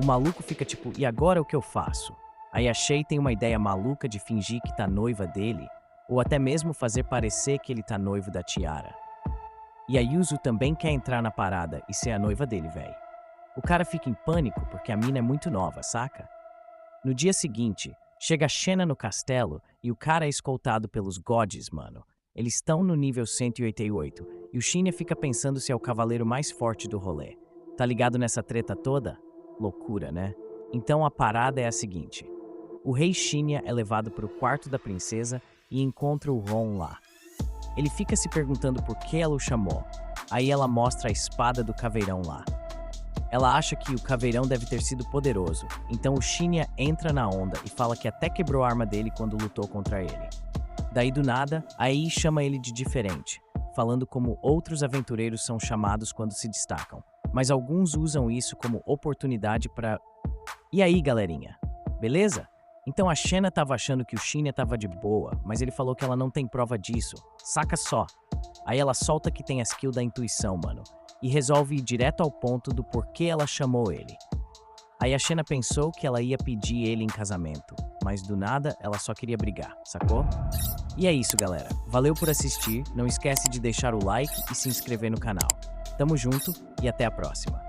O maluco fica tipo, e agora o que eu faço? Aí a Shay tem uma ideia maluca de fingir que tá noiva dele, ou até mesmo fazer parecer que ele tá noivo da Tiara. E a Yuzu também quer entrar na parada e ser a noiva dele, véi. O cara fica em pânico porque a mina é muito nova, saca? No dia seguinte, chega a Xena no castelo e o cara é escoltado pelos Gods, mano. Eles estão no nível 188 e o Shinya fica pensando se é o cavaleiro mais forte do rolê. Tá ligado nessa treta toda? Loucura, né? Então a parada é a seguinte. O rei Shinya é levado para o quarto da princesa e encontra o Ron lá. Ele fica se perguntando por que ela o chamou. Aí ela mostra a espada do caveirão lá. Ela acha que o caveirão deve ter sido poderoso, então o Shinya entra na onda e fala que até quebrou a arma dele quando lutou contra ele. Daí do nada, a Ai chama ele de diferente, falando como outros aventureiros são chamados quando se destacam, mas alguns usam isso como oportunidade para... E aí, galerinha? Beleza? Então a Xena tava achando que o Shinya tava de boa, mas ele falou que ela não tem prova disso. Saca só. Aí ela solta que tem a skill da intuição, mano, e resolve ir direto ao ponto do porquê ela chamou ele. Aí a Xena pensou que ela ia pedir ele em casamento, mas do nada ela só queria brigar, sacou? E é isso, galera. Valeu por assistir, não esquece de deixar o like e se inscrever no canal. Tamo junto e até a próxima.